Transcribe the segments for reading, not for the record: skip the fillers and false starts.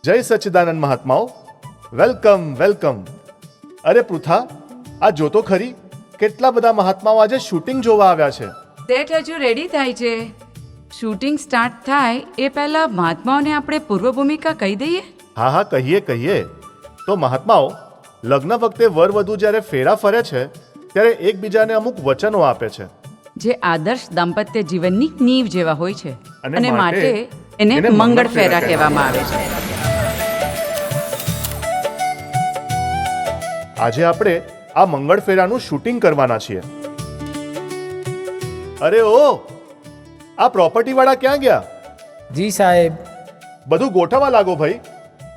જય સચ્ચિદાનંદ મહાત્માઓ, welcome welcome. અરે પૃથા, આ જોતો ખરી, કેટલા બધા મહાત્માઓ આજે શૂટિંગ જોવા આવ્યા છે. સેટ હજુ રેડી થાય છે. શૂટિંગ સ્ટાર્ટ થાય એ પહેલા મહાત્માઓને આપણે પૂર્વ ભૂમિકા કહી દઈએ. હા હા, કહીએ. તો મહાત્માઓ, લગ્ન વખતે વર વધુ જ્યારે ફેરા ફરે છે ત્યારે એકબીજાને અમુક વચનો આપે છે, જે આદર્શ દાંપત્ય જીવનની નીંવ જેવા હોય છે અને માટે એને મંગળ ફેરા કહેવામાં આવે છે. આજે આપણે આ મંગળ ફેરાનું શૂટિંગ કરવાના છીએ. અરે ઓ, આ પ્રોપર્ટી વાળા ક્યાં ગયા? જી સાહેબ. બધું ગોઠવવા લાગો ભાઈ.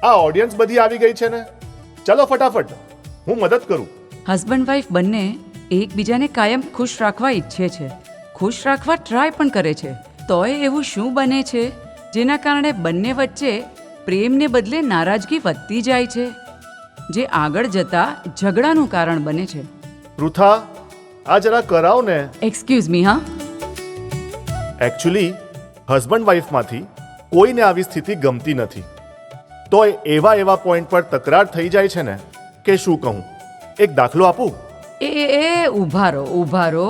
આ ઓડિયન્સ બધી આવી ગઈ છે ને. ચલો ફટાફટ, હું મદદ કરું. હસબન્ડ વાઈફ બંને એકબીજાને કાયમ ખુશ રાખવા ઈચ્છે છે, ખુશ રાખવા ટ્રાય પણ કરે છે. તોય એવું શું બને છે જેના કારણે બંને વચ્ચે પ્રેમને બદલે નારાજગી વધતી જાય છે, જે આગળ જતા ઝઘડાનું કારણ બને છે? પૃથા, આ જરા કરાવ ને. Excuse me. હા, એકચ્યુઅલી હસબન્ડ વાઈફમાંથી કોઈને આવી સ્થિતિ ગમતી નથી. તોય એવા પોઈન્ટ પર તકરાર થઈ જાય છે ને કે શું કહું. એક દાખલો આપું? એ ઊભા રહો.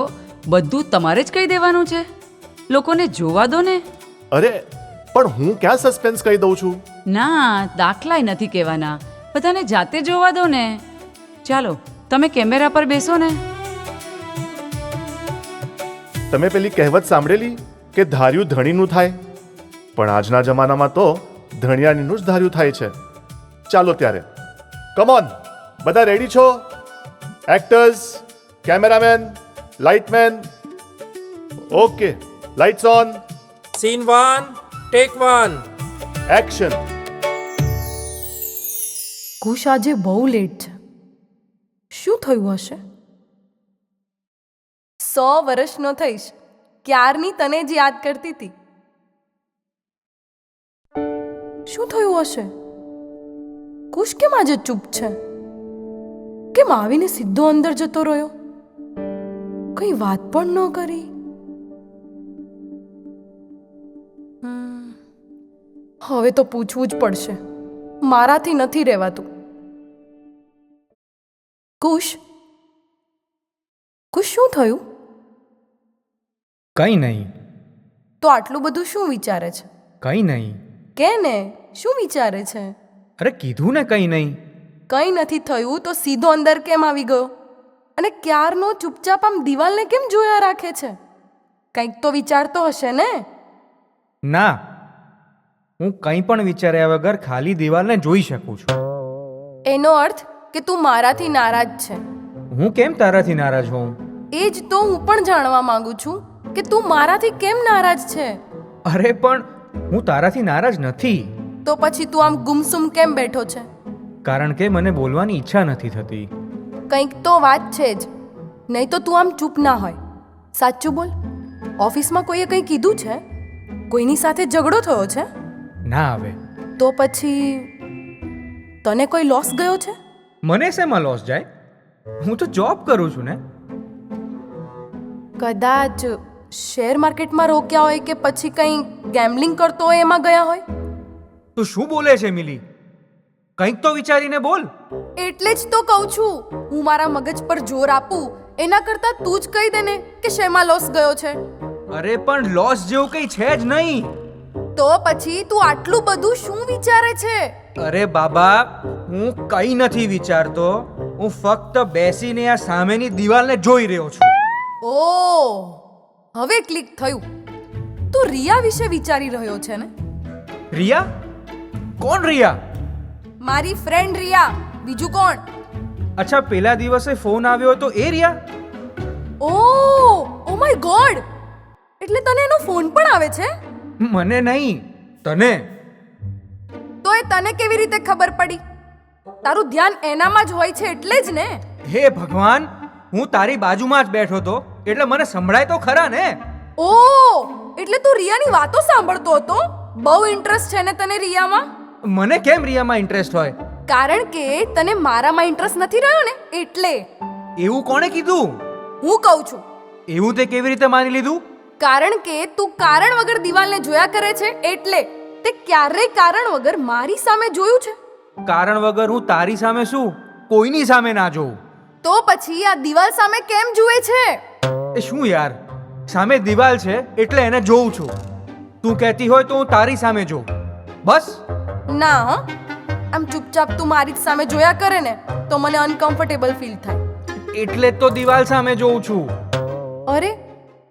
બધું તમારે જ કહી દેવાનું છે? લોકોને જોવા દો ને. અરે પણ હું ક્યાં સસ્પેન્સ કહી દઉં છું. ના, દાખલાય નથી કહેવાના, બધાને જાતે જોવા દો ને. ચાલો, તમે કેમેરા પર બેસો ને. તમે પેલી કહેવત સાંભળેલી કે ધાર્યું ધણીનું થાય? પણ આજના જમાનામાં તો ધણિયાણીનું જ ધાર્યું થાય છે. ચાલો ત્યારે, કમ ઓન, બધા રેડી છો? Actors, cameraman, lightman. Okay, lights on. Scene 1, take 1. Action. Kush આજે બહુ લેટ છે. શું થયું હશે? 100 વર્ષનો થઈશ, ક્યારની તને જ યાદ કરતી હતી. શું થયું હશે? કુશ કેમ આજે ચૂપ છે? કેમ આવીને સીધો અંદર જતો રહ્યો? કઈ વાત પણ ન કરી. હવે તો પૂછવું જ પડશે, મારાથી નથી રહેવાતું. કુશ શું થયું? કંઈ નહીં. તો આટલું બધું શું વિચારે છે? કંઈ નહીં. કે ને, શું વિચારે છે? અરે કીધું ને કંઈ નહીં. કંઈ નથી થયું તો સીધો અંદર કેમ આવી ગયો? અને ક્યારનો ચૂપચાપ આમ દિવાલને કેમ જોયા રાખે છે? કંઈક તો વિચારતો હશે ને? ના, હું કંઈ પણ વિચાર્યા વગર ખાલી દિવાલને જોઈ શકું છું. એનો અર્થ કે તું મારાથી નારાજ છે. હું કેમ તારાથી નારાજ હોઉં? એ જ તો હું પણ જાણવા માંગુ છું કે તું મારાથી કેમ નારાજ છે. અરે પણ હું તારાથી નારાજ નથી. તો પછી તું આમ ગુમસુમ કેમ બેઠો છે? કારણ કે મને બોલવાની ઈચ્છા નથી થતી. કંઈક તો વાત છે જ, નહીં તો તું આમ ચૂપ ના હોય. સાચું બોલ, ઓફિસમાં કોઈએ કંઈ કીધું છે? કોઈની સાથે ઝઘડો થયો છે? ના આવે. તો પછી તને કોઈ લોસ ગયો છે? મને શેમાં લોસ જાય? હું તો જોબ કરું છું ને. કદાચ શેર માર્કેટમાં રોક્યા હોય કે પછી કંઈ ગેમ્બલિંગ કરતો હોય એમાં ગયા હોય. તું શું બોલે છે મિલી? કંઈક તો વિચારીને બોલ. એટલે જ તો કહું છું, હું મારા મગજ પર જોર આપું એના કરતાં તું જ કહી દે ને કે શેમાં લોસ ગયો છે. અરે પણ લોસ જેવું કંઈ છે જ નહીં. તો પછી તું આટલું બધું શું વિચારે છે? અરે બાબા, હું કંઈ નથી વિચારતો. હું ફક્ત બેસીને આ સામેની દિવાલને જોઈ રહ્યો છું. ઓ, હવે ક્લિક થયું. તું રિયા વિશે વિચારી રહ્યો છે ને? રિયા? કોણ રિયા? મારી ફ્રેન્ડ રિયા, બીજું કોણ? અચ્છા, પેલા દિવસે ફોન આવ્યો તો એ રિયા? ઓ માય ગોડ, એટલે તને એનો ફોન પણ આવે છે? મને નહીં, તને. તો એ તને કેવી રીતે ખબર પડી? તારું ધ્યાન એનામાં જ હોય છે એટલે જ ને. હે ભગવાન, હું તારી બાજુમાં જ બેઠો હતો એટલે મને સંભળાય તો ખરા ને. ઓ, એટલે તું રિયાની વાતો સાંભળતો હતો? બહુ ઇન્ટરેસ્ટ છે ને તને રિયામાં? મને કેમ રિયામાં ઇન્ટરેસ્ટ હોય? કારણ કે તને મારામાં ઇન્ટરેસ્ટ નથી રહ્યો ને એટલે. એવું કોણે કીધું? હું કહું છું. એવું તે કેવી રીતે માની લીધું? કારણ કે તું કારણ વગર દિવાલને જોયા કરે છે એટલે. તે ક્યારેય કારણ વગર મારી સામે જોયું છે? કારણ વગર હું તારી સામે શું કોઈની સામે ના જોઉં? તો પછી આ દિવાલ સામે કેમ જુએ છે? એ શું યાર, સામે દિવાલ છે એટલે એને જોઉં છું. તું કહેતી હોય તો હું તારી સામે જોઉં, બસ. ના હં. આમ ચૂપચાપ તું મારી જ સામે જોયા કરે ને તો મને અનકમ્ફર્ટેબલ ફીલ થાય. એટલે જ તો દિવાલ સામે જોઉં છું. અરે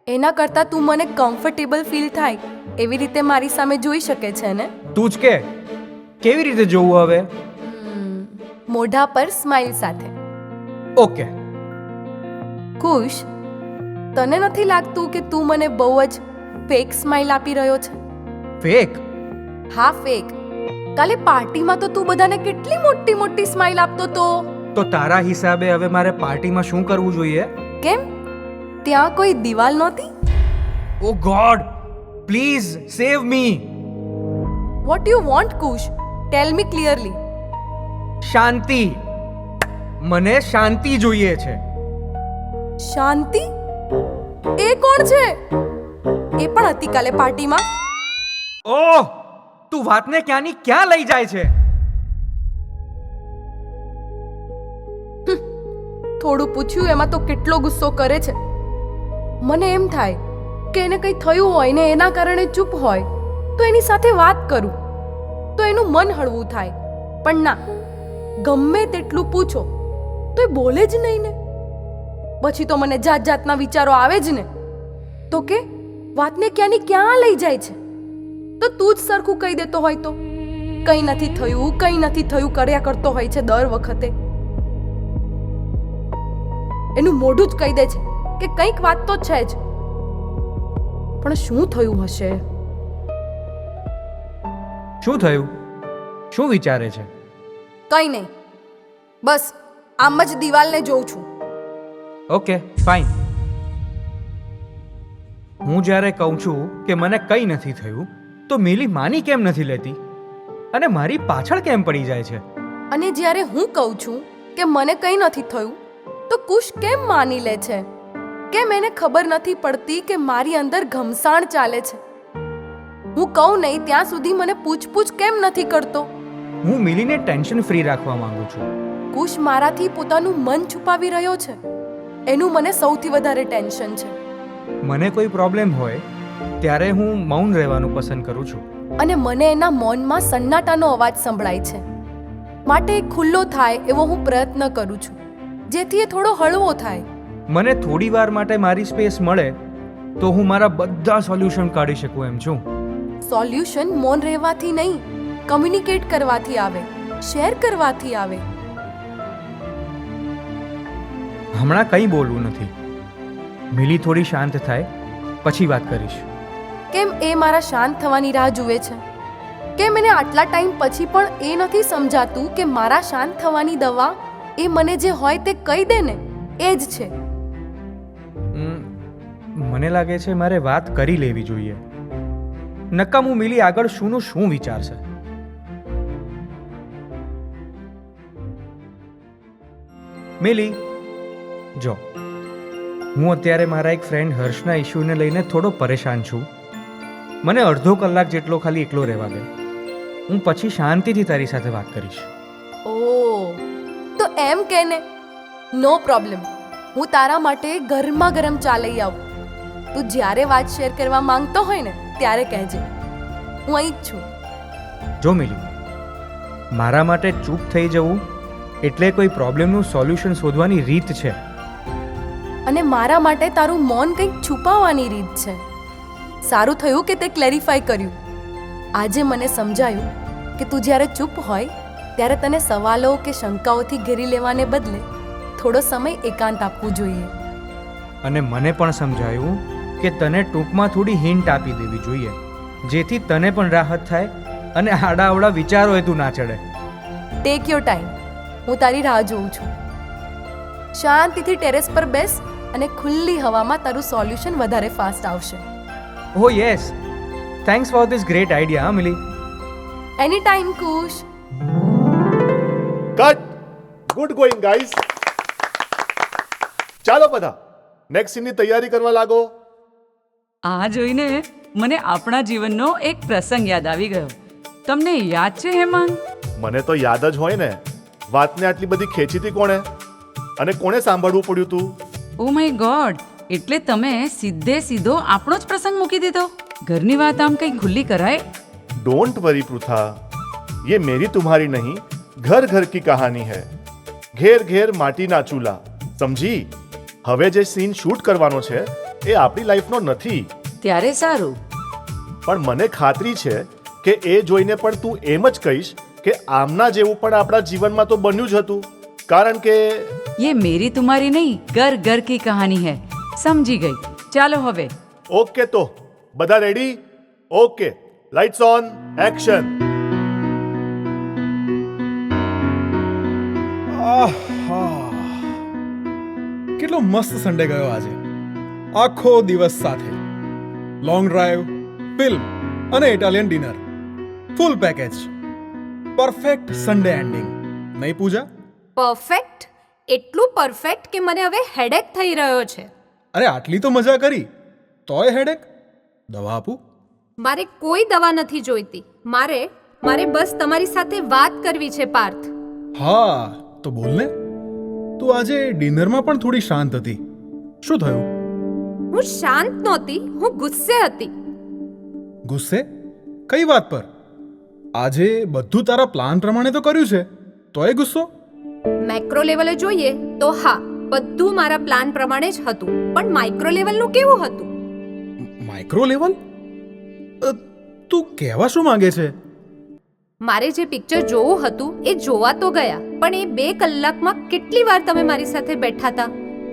એના કરતાં તું મને કમ્ફર્ટેબલ ફીલ થાય એવી રીતે મારી સામે જોઈ શકે છે ને? તું જ કે કેવી રીતે જોવું હવે? મોઢા પર સ્માઈલ સાથે. ઓકે. ખુશ, તને નથી લાગતું કે તું મને બહુ જ ફેક સ્માઈલ આપી રહ્યો છે? ફેક? હા ફેક. કાલે પાર્ટીમાં તો તું બધાને કેટલી મોટી મોટી સ્માઈલ આપતો તો. તો તારા હિસાબે હવે મારે પાર્ટીમાં શું કરવું જોઈએ? કેમ? ત્યાં કોઈ દિવાલ નહોતી? Oh God, please save me. What you want Kush? Tell me clearly. શાંતિ. મને શાંતિ જોઈએ છે. શાંતિ? એ કોણ છે? એ પણ હતી કાલે પાર્ટીમાં. ઓહ, તું વાતને ક્યાંની ક્યાં લઈ જાય છે? થોડું પૂછ્યું એમાં તો કેટલો ગુસ્સો કરે છે. મને એમ થાય કે એને કંઈ થયું હોય ને એના કારણે ચૂપ હોય તો એની સાથે વાત કરું તો એનું મન હળવું થાય. પણ ના, ગમે તેટલું પૂછો તો એ બોલે જ નહીં ને. પછી તો મને જાત જાતના વિચારો આવે જ ને. તો કે વાતને ક્યાંની ક્યાં લઈ જાય છે. તો તું જ સરખું કહી દેતો હોય તો કંઈ નથી થયું, કંઈ નથી થયું કર્યા કરતો હોય છે દર વખતે. એનું મોઢું જ કહી દે છે કે કંઈક વાત તો છે જ. પણ શું થયું હશે? શું થયું? શું વિચારે છે? કંઈ નહીં, બસ આમ જ દિવાલને જોઉં છું. Okay fine. હું જ્યારે કહું છું કે મને કંઈ નથી થયું તો મિલી માની કેમ નથી લેતી અને મારી પાછળ કેમ પડી જાય છે? અને જ્યારે હું કહું છું કે મને કંઈ નથી થયું તો કુશ કેમ માની લે છે? કેમ એને ખબર નથી પડતી કે મારી અંદર ઘમસાણ ચાલે છે? હું કહું નહીં ત્યાં સુધી મને પૂછપૂછ કેમ નથી કરતો? હું મિલીને ટેન્શન ફ્રી રાખવા માંગુ છું. કુશ મારાથી પોતાનું મન છુપાવી રહ્યો છે. એનું મને સૌથી વધારે ટેન્શન છે. મને કોઈ પ્રોબ્લેમ હોય ત્યારે હું મૌન રહેવાનું પસંદ કરું છું. અને મને એના મૌનમાં સન્નાટાનો અવાજ સંભળાય છે. માટે એ ખુલ્લો થાય એવો હું પ્રયત્ન કરું છું જેથી એ થોડો હળવો થાય. મને થોડી વાર માટે મારી સ્પેસ મળે તો હું મારા બધા સોલ્યુશન કાઢી શકું એમ છું. સોલ્યુશન મૌન રહેવાથી નહીં, કમ્યુનિકેટ કરવાથી આવે, શેર કરવાથી આવે. હમણાં કંઈ બોલવું નથી. મિલી થોડી શાંત થાય પછી વાત કરીશ. કેમ એ મારા શાંત થવાની રાહ જુએ છે? કેમ એને આટલા ટાઈમ પછી પણ એ નથી સમજાતું કે મારા શાંત થવાની દવા એ મને જે હોય તે કહી દે ને એ જ છે. મને લાગે છે મારે વાત કરી લેવી જોઈએ. નકામું મિલી આગળ શુંનું શું વિચારશે. મિલી જો, હું અત્યારે મારા એક ફ્રેન્ડ હર્ષના ઇશ્યુને લઈને થોડો પરેશાન છું. મને અડધો કલાક જેટલો ખાલી એકલો રહેવા દે. હું પછી શાંતિથી તારી સાથે વાત કરીશ. ઓ તો એમ કે ને, નો પ્રોબ્લેમ. હું તારા માટે ગરમા ગરમ ચા લઈ આવું. તું જ્યારે વાત શેર કરવા માંગતો હોય ને ત્યારે કહેજે. હું અહીં જ છું. જો મિલી, મારા માટે ચૂપ થઈ જવું એટલે કોઈ પ્રોબ્લેમનું સોલ્યુશન શોધવાની રીત છે. અને મારા માટે તારું મૌન કંઈક છુપાવવાની રીત છે. સારું થયું કે તે ક્લેરિફાય કર્યું. આજે મને સમજાયું કે તું જ્યારે ચૂપ હોય ત્યારે તને સવાલો કે શંકાઓથી ઘેરી લેવાને બદલે થોડો સમય એકાંત આપવું જોઈએ. અને મને પણ સમજાયું કે તને ટૂંકમાં થોડી હિન્ટ આપી દેવી જોઈએ જેથી તને પણ રાહત થાય અને આડાઅવળા વિચારોએ તું ના ચડે. Take your time. હું તારી રાહ જોઉં છું. શાંતિથી ટેરેસ પર બેસ અને ખુલ્લી હવામાં તારું સોલ્યુશન વધારે ફાસ્ટ આવશે. ઓ yes, thanks for this great idea હા મિલી. એની ટાઈમ કુશ. કટ. Good going guys. ચાલો બધા નેક્સ્ટ સીનની તૈયારી કરવા લાગો. આ જોઈને મને આપણા જીવનનો એક પ્રસંગ યાદ આવી ગયો. તમને યાદ છે હેમાંગ? મને તો યાદ જ હોય ને. વાતને આટલી બધી ખેંચી કોણે અને કોણે સાંભળવું પડ્યું તું? ઓ માય ગોડ, એટલે તમે સીધો આપણો જ પ્રસંગ મૂકી દીધો? ઘરની વાત આમ કંઈ ખુલ્લી કરાય? डोंट वरी पृथा, ये मेरी तुम्हारी नहीं घर घर की कहानी है. घेर घेर माटी ना चूल्हा. समझी? હવે જે સીન શૂટ કરવાનો છે એ આપણી લાઈફનો નથી. ત્યારે સારું. પણ મને ખાતરી છે કે એ જોઈને પણ તું એમ જ કહીશ કે આમના જેવું પણ આપણા જીવનમાં તો બન્યું જ હતું. કારણ કે ये मेरी तुम्हारी नहीं घर घर की कहानी है. સમજી ગઈ. ચાલો હવે. ઓકે, તો બધા ready? Okay, lights on, action. કેટલો મસ્ત સન્ડે ગયો આજે. આખો દિવસ સાથે લોંગ ડ્રાઈવ, ફિલ્મ અને Italian dinner, full package. Perfect Sunday ending નહીં પૂજા? પરફેક્ટ? એટલું પરફેક્ટ કે મને હવે હેડેક થઈ રહ્યો છે. અરે આટલી તો મજા કરી, તોય હેડેક? દવા આપું? મારે કોઈ દવા નથી જોઈતી. મારે બસ તમારી સાથે વાત કરવી છે પાર્થ. હા તો બોલ ને. તું આજે ડિનરમાં પણ થોડી શાંત હતી. શું થયું? હું શાંત નહોતી, હું ગુસ્સે હતી. ગુસ્સે? કઈ વાત પર? આજે બધું તારા પ્લાન પ્રમાણે તો કર્યું છે, તોય ગુસ્સો? મેક્રો લેવલે જોઈએ તો હા, બધું મારા પ્લાન પ્રમાણે જ હતું. પણ માઇક્રો લેવલનું કેવું હતું? Micro level? તું કહેવા શું માંગે છે? મારે જે પિક્ચર જોવું હતું એ જોવા તો ગયા, પણ એ 2 કલાકમાં કેટલી વાર તમે મારી સાથે બેઠા હતા?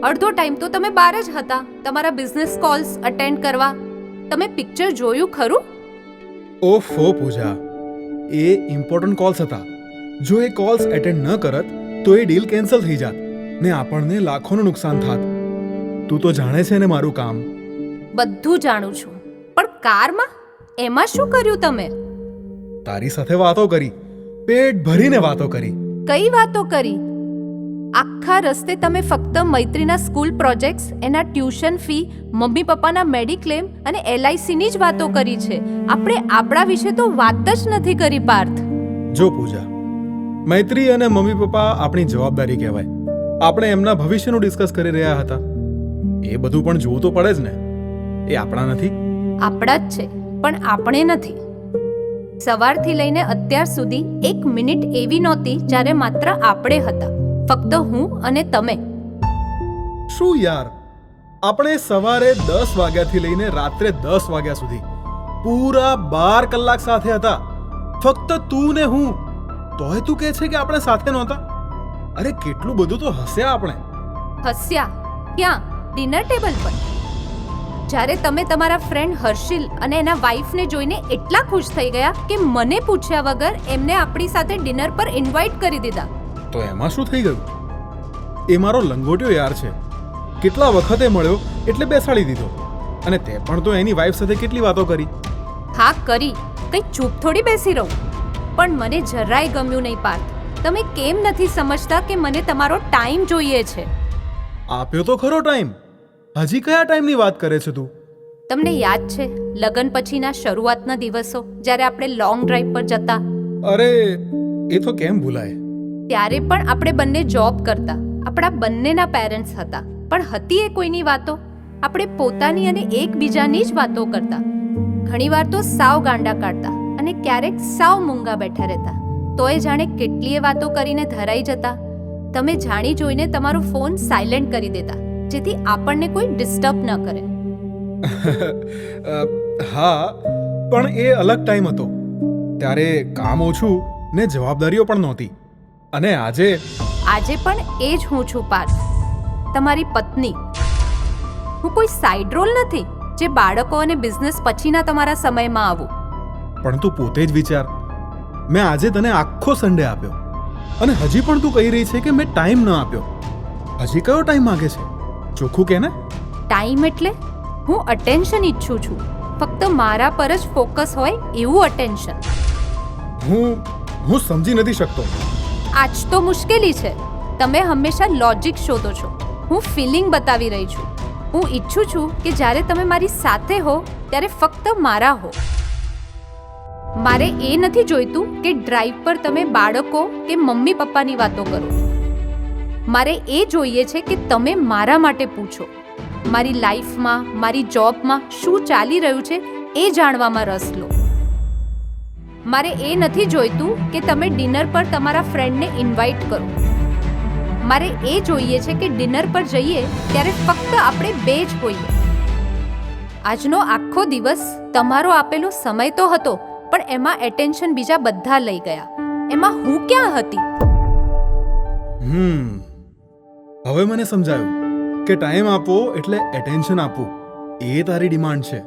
અડધો ટાઈમ તો તમે બહાર જ હતા, તમારા બિઝનેસ કોલ્સ અટેન્ડ કરવા. તમે પિક્ચર જોયું ખરું? ઓફો પૂજા, એ ઇમ્પોર્ટન્ટ કોલ્સ હતા. જો એ કોલ્સ એટેન્ડ ન કરત તો એ ડીલ કેન્સલ થઈ જાત ને આપણને લાખોનું નુકસાન થાત. તું તો જાણે છે ને મારું કામ. બધું જાણું છું, પણ કારમાં એમાં શું કર્યું તમે? તારી સાથે વાતો કરી, પેટ ભરીને વાતો કરી. કઈ વાતો કરી? આખા રસ્તે તમે ફક્ત મૈત્રીના સ્કૂલ પ્રોજેક્ટ્સ, એના ટ્યુશન ફી, મમ્મી પપ્પાના મેડિક્લેમ અને LICની જ વાતો કરી છે. આપણે આપણા વિશે તો વાત જ નથી કરી પાર્થ. જો પૂજા, મૈત્રી અને મમ્મી પપ્પા આપણી જવાબદારી કહેવાય. આપણે એમના ભવિષ્યનું ડિસ્કસ કરી રહ્યા હતા. એ બધું પણ જોવું તો પડે જ ને. એ આપણા નથી? આપણા જ છે, પણ આપણે નથી. સવારથી લઈને અત્યાર સુધી 1 મિનિટ એવી નહોતી જ્યારે માત્ર આપણે હતા, ફક્ત હું અને તમે. શું યાર, આપણે સવારે 10 વાગ્યાથી લઈને રાત્રે 10 વાગ્યા સુધી પૂરા 12 કલાક સાથે હતા, ફક્ત તું ને હું. તોય તું કહે છે કે આપણે સાથે નહોતા? અરે કેટલું બધું તો હસ્યા આપણે. હસ્યા? ક્યાં? ડિનર ટેબલ પર. જ્યારે તમે તમારા ફ્રેન્ડ હર્ષિલ અને એના વાઈફને જોઈને એટલા ખુશ થઈ ગયા કે મને પૂછ્યા વગર એમને આપણી સાથે ડિનર પર ઇન્વાઇટ કરી દીધા. તો એમાં શું થઈ ગયું? એ મારો લંગોટિયો યાર છે. કેટલા વખતે મળ્યો એટલે બેસાડી દીધો, અને તે પણ તો એની વાઈફ સાથે કેટલી વાતો કરી. હા કરી, કંઈ ચૂપ થોડી બેસી રહું. પણ મને જરાય ગમ્યું નહીં પાર્થ. તમે કેમ નથી સમજતા કે મને તમારો ટાઈમ જોઈએ છે? આપ્યો તો ખરો ટાઈમ. હજી કયા ટાઈમની વાત કરે છે તું? તમને યાદ છે લગ્ન પછીના શરૂઆતના દિવસો, જ્યારે આપણે લોંગ ડ્રાઈવ પર જતા? અરે એ તો કેમ ભૂલાય. ત્યારે પણ આપણે બંને જોબ કરતા, આપણા બંનેના પેરેન્ટ્સ હતા, પણ હતી એ કોઈની વાતો? આપણે પોતાની અને એકબીજાની જ વાતો કરતા. ઘણીવાર તો સાવ ગાંડા કાઢતા અને ક્યારેક સાવ મૂંગા બેઠા રહેતા. તોય જાણે કેટલીય વાતો કરીને ધરાઈ જતા. તમે જાણી જોઈને તમારો ફોન સાયલેન્ટ કરી દેતા, જેથી આપણને કોઈ ડિસ્ટર્બ ન કરે. હા, પણ એ અલગ ટાઈમ હતો. ત્યારે કામ ઓછું ને જવાબદારીઓ પણ નહોતી. અને આજે પણ એ જ હું છું પાર્થ, તમારી પત્ની. હું કોઈ સાઇડ રોલ નથી જે બાળકો અને બિઝનેસ પછીના તમારા સમયમાં આવું. પણ તું પોતે જ વિચાર, મેં આજે તને આખો સન્ડે આપ્યો અને હજી પણ તું કહી રહી છે કે મેં ટાઈમ ન આપ્યો. હજી કયો ટાઈમ માંગે છે? ચોખ્ખું કે ને. ટાઈમ એટલે હું અટેન્શન ઈચ્છું છું. ફક્ત મારા પર જ ફોકસ હોય એવું અટેન્શન. હું સમજી નથી શકતો. આજ તો મુશ્કેલી છે. તમે હંમેશા લોજિક શોધો છો, હું ફિલિંગ બતાવી રહી છું. હું ઈચ્છું છું કે જ્યારે તમે મારી સાથે હો ત્યારે ફક્ત મારા હો. મારે એ નથી જોઈતું કે ડ્રાઈવ પર તમે બાળકો કે મમ્મી પપ્પાની વાતો કરો. મારે એ જોઈએ છે કે તમે મારા માટે પૂછો. મારી લાઈફમાં, મારી જોબમાં શું ચાલી રહ્યું છે એ જાણવામાં રસ લો. મારે એ નથી જોઈતું કે તમે ડિનર પર તમારા ફ્રેન્ડને ઇન્વાઇટ કરો. મારે એ જોઈએ છે કે ડિનર પર જઈએ ત્યારે ફક્ત આપણે બે જ હોઈએ. આજનો આખો દિવસ તમારો આપેલો સમય તો હતો, પણ એમાં એટેન્શન બીજા બધા લઈ ગયા. એમાં હું ક્યાં હતી? હવે મને સમજાયું કે ટાઈમ આપો એટલે એટેન્શન આપવું એ તારી ડિમાન્ડ છે.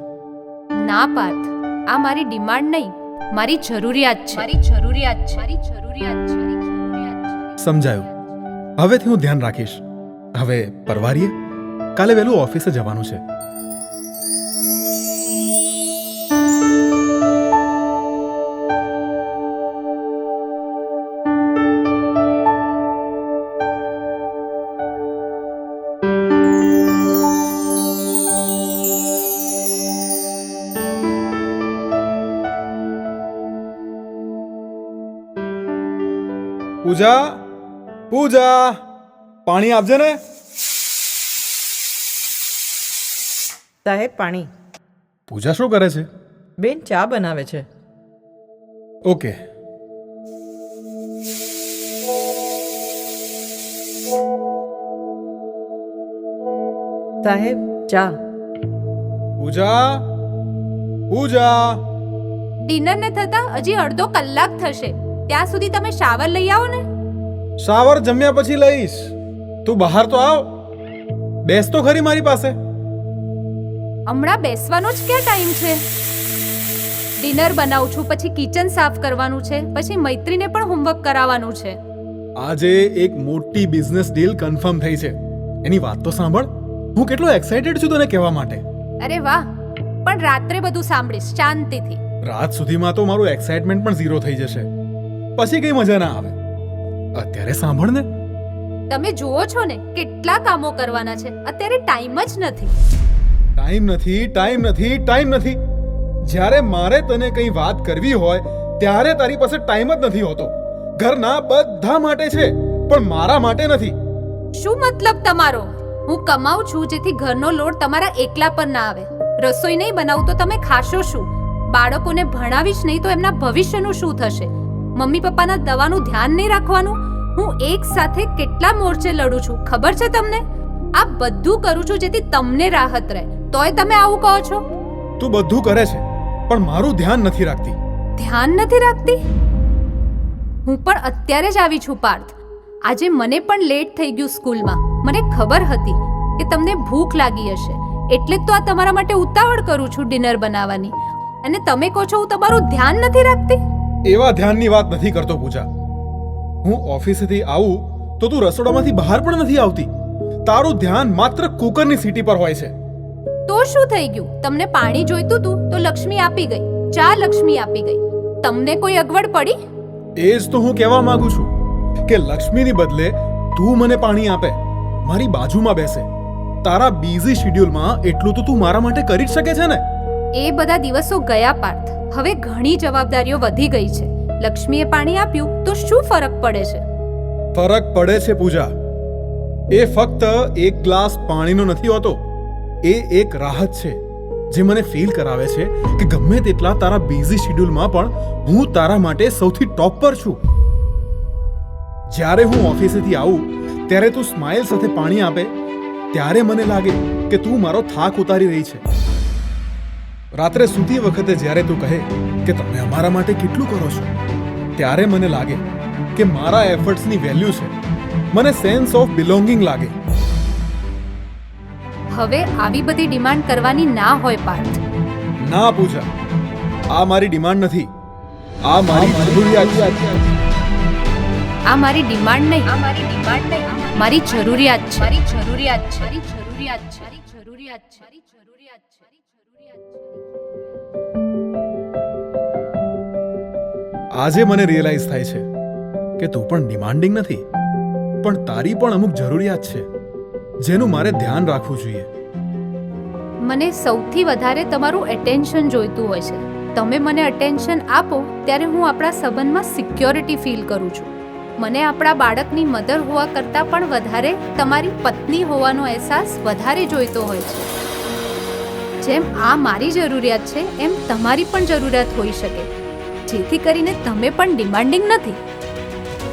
ના પાર્થ, આ મારી ડિમાન્ડ નહીં, મારી જરૂરિયાત છે. મારી જરૂરિયાત છે. મારી જરૂરિયાત છે. મારી જરૂરિયાત છે. સમજાયું. હવેથી હું ધ્યાન રાખીશ. હવે પરવારીએ, કાલે વહેલું ઓફિસે જવાનું છે. પૂજા, પાણી આપજે ને. સાહેબ પાણી. પૂજા શું કરે છે? બેન ચા બનાવે છે. ઓકે. સાહેબ ચા. પૂજા. ડિનરને થતા હજી અડધો કલાક થશે. ત્યાં સુધી તમે શાવર લઈ આવો ને. શાવર જમ્યા પછી લઈશ. તું બહાર તો આવ, બેસ તો ખરી મારી પાસે. હમણાં બેસવાનો જ ક્યાં ટાઈમ છે? ડિનર બનાવું છું, પછી કિચન સાફ કરવાનું છે, પછી મૈત્રીને પણ હોમવર્ક કરાવવાનું છે. આજે એક મોટી બિઝનેસ ડીલ કન્ફર્મ થઈ છે. એની વાત તો સાંભળ. હું કેટલો એક્સાઇટેડ છું તને કહેવા માટે. અરે વાહ, પણ રાત્રે બધું સાંભળીશ શાંતિથી. રાત સુધીમાં તો મારું એક્સાઇટમેન્ટ પણ ઝીરો થઈ જશે. પછી કઈ મજા ના આવે. અત્યારે સાંભળ ને. તમે જુઓ છો ને કેટલા કામો કરવાના છે. અત્યારે ટાઈમ જ નથી. ટાઈમ નથી. જ્યારે મારે તને કઈ વાત કરવી હોય ત્યારે તારી પાસે ટાઈમ જ નથી હોતો. ઘરના બધા માટે છે પણ મારા માટે નથી. શું મતલબ તમારો? હું કમાઉં છું જેથી ઘરનો લોડ તમારા એકલા પર ના આવે. રસોઈ નહીં બનાવું તો તમે ખાશો શું? બાળકોને ભણાવીશ નહીં તો એમના ભવિષ્યનું શું થશે? મમ્મી પપ્પાના દવાનું ધ્યાન નહીં રાખવાનું? હું એક સાથે કેટલા મોરચે લડું છું ખબર છે તમને? આ બધું કરું છું જેથી તમને રાહત રહે, તોય તમે આવું કહો છો. તું બધું કરે છે પણ મારું ધ્યાન નથી રાખતી. ધ્યાન નથી રાખતી? હું પણ અત્યારે જ આવી છું પાર્થ. આજે મને પણ લેટ થઈ ગયું સ્કૂલમાં. મને ખબર હતી કે તમને ભૂખ લાગી હશે, એટલે જ તો આ તમારા માટે ઉતાવળ કરું છું ડિનર બનાવવાની. અને તમે કહો છો હું તમારું ધ્યાન નથી રાખતી? એવા ધ્યાનની વાત નથી કરતો પૂજા. હું ઓફિસેથી આવું તો તું રસોડામાંથી બહાર પણ નથી આવતી. તારું ધ્યાન માત્ર કુકરની સીટી પર હોય છે. તો શું થઈ ગયું? તમને પાણી જોઈતું હતું તો લક્ષ્મી આપી ગઈ, ચા લક્ષ્મી આપી ગઈ. તમને કોઈ અગવડ પડી? એ જ તો હું કહેવા માંગુ છું કે લક્ષ્મીની બદલે તું મને પાણી આપે, મારી બાજુમાં બેસે. તારા બિઝી શેડ્યુલમાં એટલું તો તું મારા માટે કરી જ શકે છે ને. એ બધા દિવસો ગયા પાર્થ. હવે ઘણી જવાબદારીઓ વધી ગઈ છે. લક્ષ્મીએ પાણી આપ્યું તો શું ફરક પડે છે? ફરક પડે છે પૂજા. એ ફક્ત એક ગ્લાસ પાણીનો નથી હોતો. એ એક રાહત છે જે મને ફીલ કરાવે છે કે ગમે તેટલા તારા બિઝી શેડ્યુલમાં પણ હું તારા માટે સૌથી ટોપ પર છું. જ્યારે હું ઓફિસેથી આવું ત્યારે તું સ્માઇલ સાથે પાણી આપે ત્યારે મને લાગે કે તું મારો થાક ઉતારી રહી છે. રાત્રે સૂતી વખતે જ્યારે તું કહે કે તમે અમારા માટે કેટલું કરો છો, ત્યારે મને લાગે કે મારા એફર્ટ્સની વેલ્યુ છે. મને સેન્સ ઓફ બિલોંગિંગ લાગે. હવે આવી બધી ડિમાન્ડ કરવાની ના હોય પાર્થ. ના પૂજા, આ મારી ડિમાન્ડ નથી, આ મારી જરૂરિયાત છે. આ મારી ડિમાન્ડ નહીં, આ મારી ડિમાન્ડ નહીં, મારી જરૂરિયાત છે. મારી જરૂરિયાત છે. મારી જરૂરિયાત છે. મારી જરૂરિયાત છે. મારી જરૂરિયાત છે. મારી જરૂરિયાત છે. આજે મને રિયલાઇઝ થાય છે કે તું પણ ડિમાન્ડિંગ નથી, પણ તારી પણ અમુક જરૂરિયાત છે જેનું મારે ધ્યાન રાખવું જોઈએ. મને સૌથી વધારે તમારું એટેન્શન જોઈતું હોય છે. તમે મને અટેન્શન આપો ત્યારે હું આપણા સંબંધમાં સિક્યોરિટી ફીલ કરું છું. મને આપણા બાળકની મધર હોવા કરતાં પણ વધારે તમારી પત્ની હોવાનો અહેસાસ વધારે જોઈતો હોય છે. જેમ આ મારી જરૂરિયાત છે એમ તમારી પણ જરૂરિયાત હોઈ શકે, જેથી કરીને તમે પણ ડિમાન્ડિંગ નથી.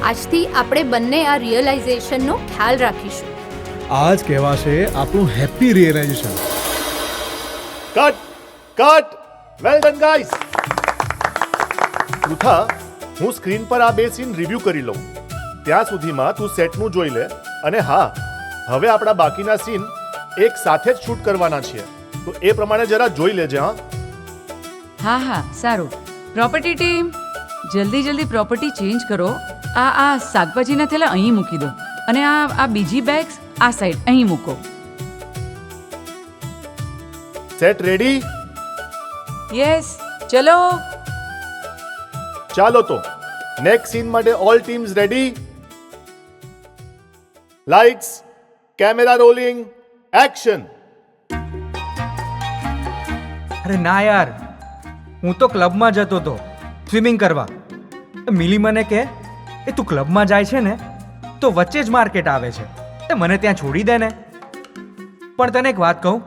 આજથી આપણે બંને આ રિયલાઇઝેશનનો ખ્યાલ રાખીશું. આ જ કહેવાશે આપણું happy realisation. Cut well done guys. Pritha, હું સ્ક્રીન પર આ બે સીન રિવ્યુ કરી લઉં. ત્યાં સુધીમાં તું સેટનું જોઈ લે. અને હા, હવે આપણા બાકીના સીન એક સાથે જ શૂટ કરવાના છીએ, તો એ પ્રમાણે જરા જોઈ લેજે. હા હા સારું. પ્રોપર્ટી ટીમ, જલ્દી પ્રોપર્ટી ચેન્જ કરો. આ શાકભાજીના થેલા અહીં મૂકી દો અને આ બીજી બેગ્સ આ સાઈડ અહીં મૂકો. Set ready? યસ, ચલો. ચાલો તો નેક્સ્ટ સીન માટે all teams ready? Lights, camera rolling, action. અરે ના યાર, હું તો ક્લબમાં જતો હતો સ્વિમિંગ કરવા. મિલી મને કહે એ તું ક્લબમાં જાય છે ને તો વચ્ચે જ માર્કેટ આવે છે, તે મને ત્યાં છોડી દે ને. પણ તને એક વાત કહું,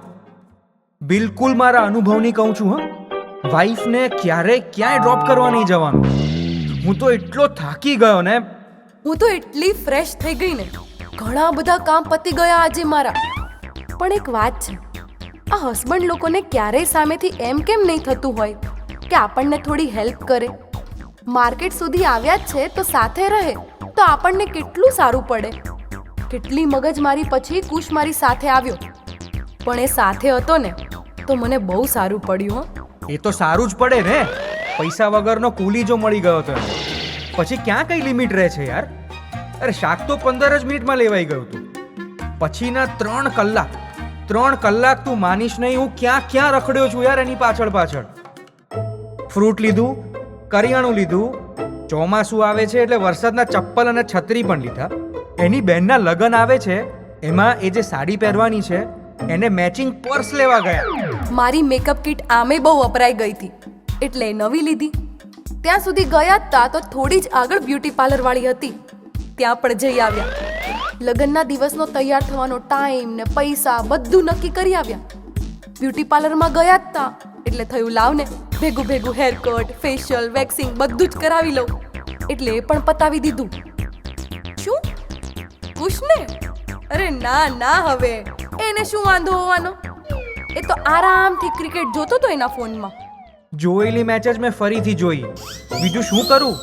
બિલકુલ મારા અનુભવની કહું છું. વાઈફને ક્યારેય ક્યાંય ડ્રોપ કરવા નહીં જવાનું. હું તો એટલો થાકી ગયો ને. હું તો એટલી ફ્રેશ થઈ ગઈ ને, ઘણા બધા કામ પતી ગયા આજે મારા. પણ એક વાત છે, આ હસબન્ડ લોકોને ક્યારેય સામેથી એમ કેમ નહીં થતું હોય કે આપણને થોડી હેલ્પ કરે? માર્કેટ સુધી આવ્યા જ છે તો સાથે રહે તો આપણને કેટલું સારું પડે. કેટલી મગજમારી પછી કુશ મારી સાથે આવ્યો, પણ એ સાથે હતો ને તો મને બહુ સારું પડ્યું. એ તો સારું જ પડે ને, પૈસા વગરનો કુલી જો મળી ગયો તો પછી ક્યાં કઈ લિમિટ રહે છે યાર. અરે શાક તો 15 જ મિનિટમાં લેવાઈ ગયું હતું. પછીના 3 કલાક તું માનીશ નહીં હું ક્યાં રખડ્યો છું યાર એની પાછળ. ફ્રૂટ લીધું, કરિયાણું લીધું, ચોમાસું આવે છે એટલે વરસાદના ચપ્પલ અને છત્રી પણ લીધા. એની બહેનના લગ્ન આવે છે, એમાં એ જે સાડી પહેરવાની છે એને મેચિંગ પર્સ લેવા ગયા. મારી મેકઅપ કિટ આમે બહુ વપરાઈ ગઈ હતી એટલે નવી લીધી. ત્યાં સુધી ગયા હતા તો થોડી જ આગળ બ્યુટી પાર્લર વાળી હતી, ત્યાં પણ જઈ આવ્યા. લગ્નના દિવસનો તૈયાર થવાનો ટાઈમ ને પૈસા બધું નક્કી કરી આવ્યા. બ્યુટી પાર્લરમાં ગયા હતા એટલે થયું લાવને ભેગું હેર કટ, ફેશિયલ, વેક્સિંગ બધું જ કરાવી લઉં. એટલે એ પણ પતાવી દીધું. શું કુશને? અરે ના હવે એને શું વાંધો હોવાનો? એ તો આરામથી ક્રિકેટ જોતો તો એના ફોનમાં. જોયેલી મેચ જ મેં ફરીથી જોઈ. બીજું શું કરું?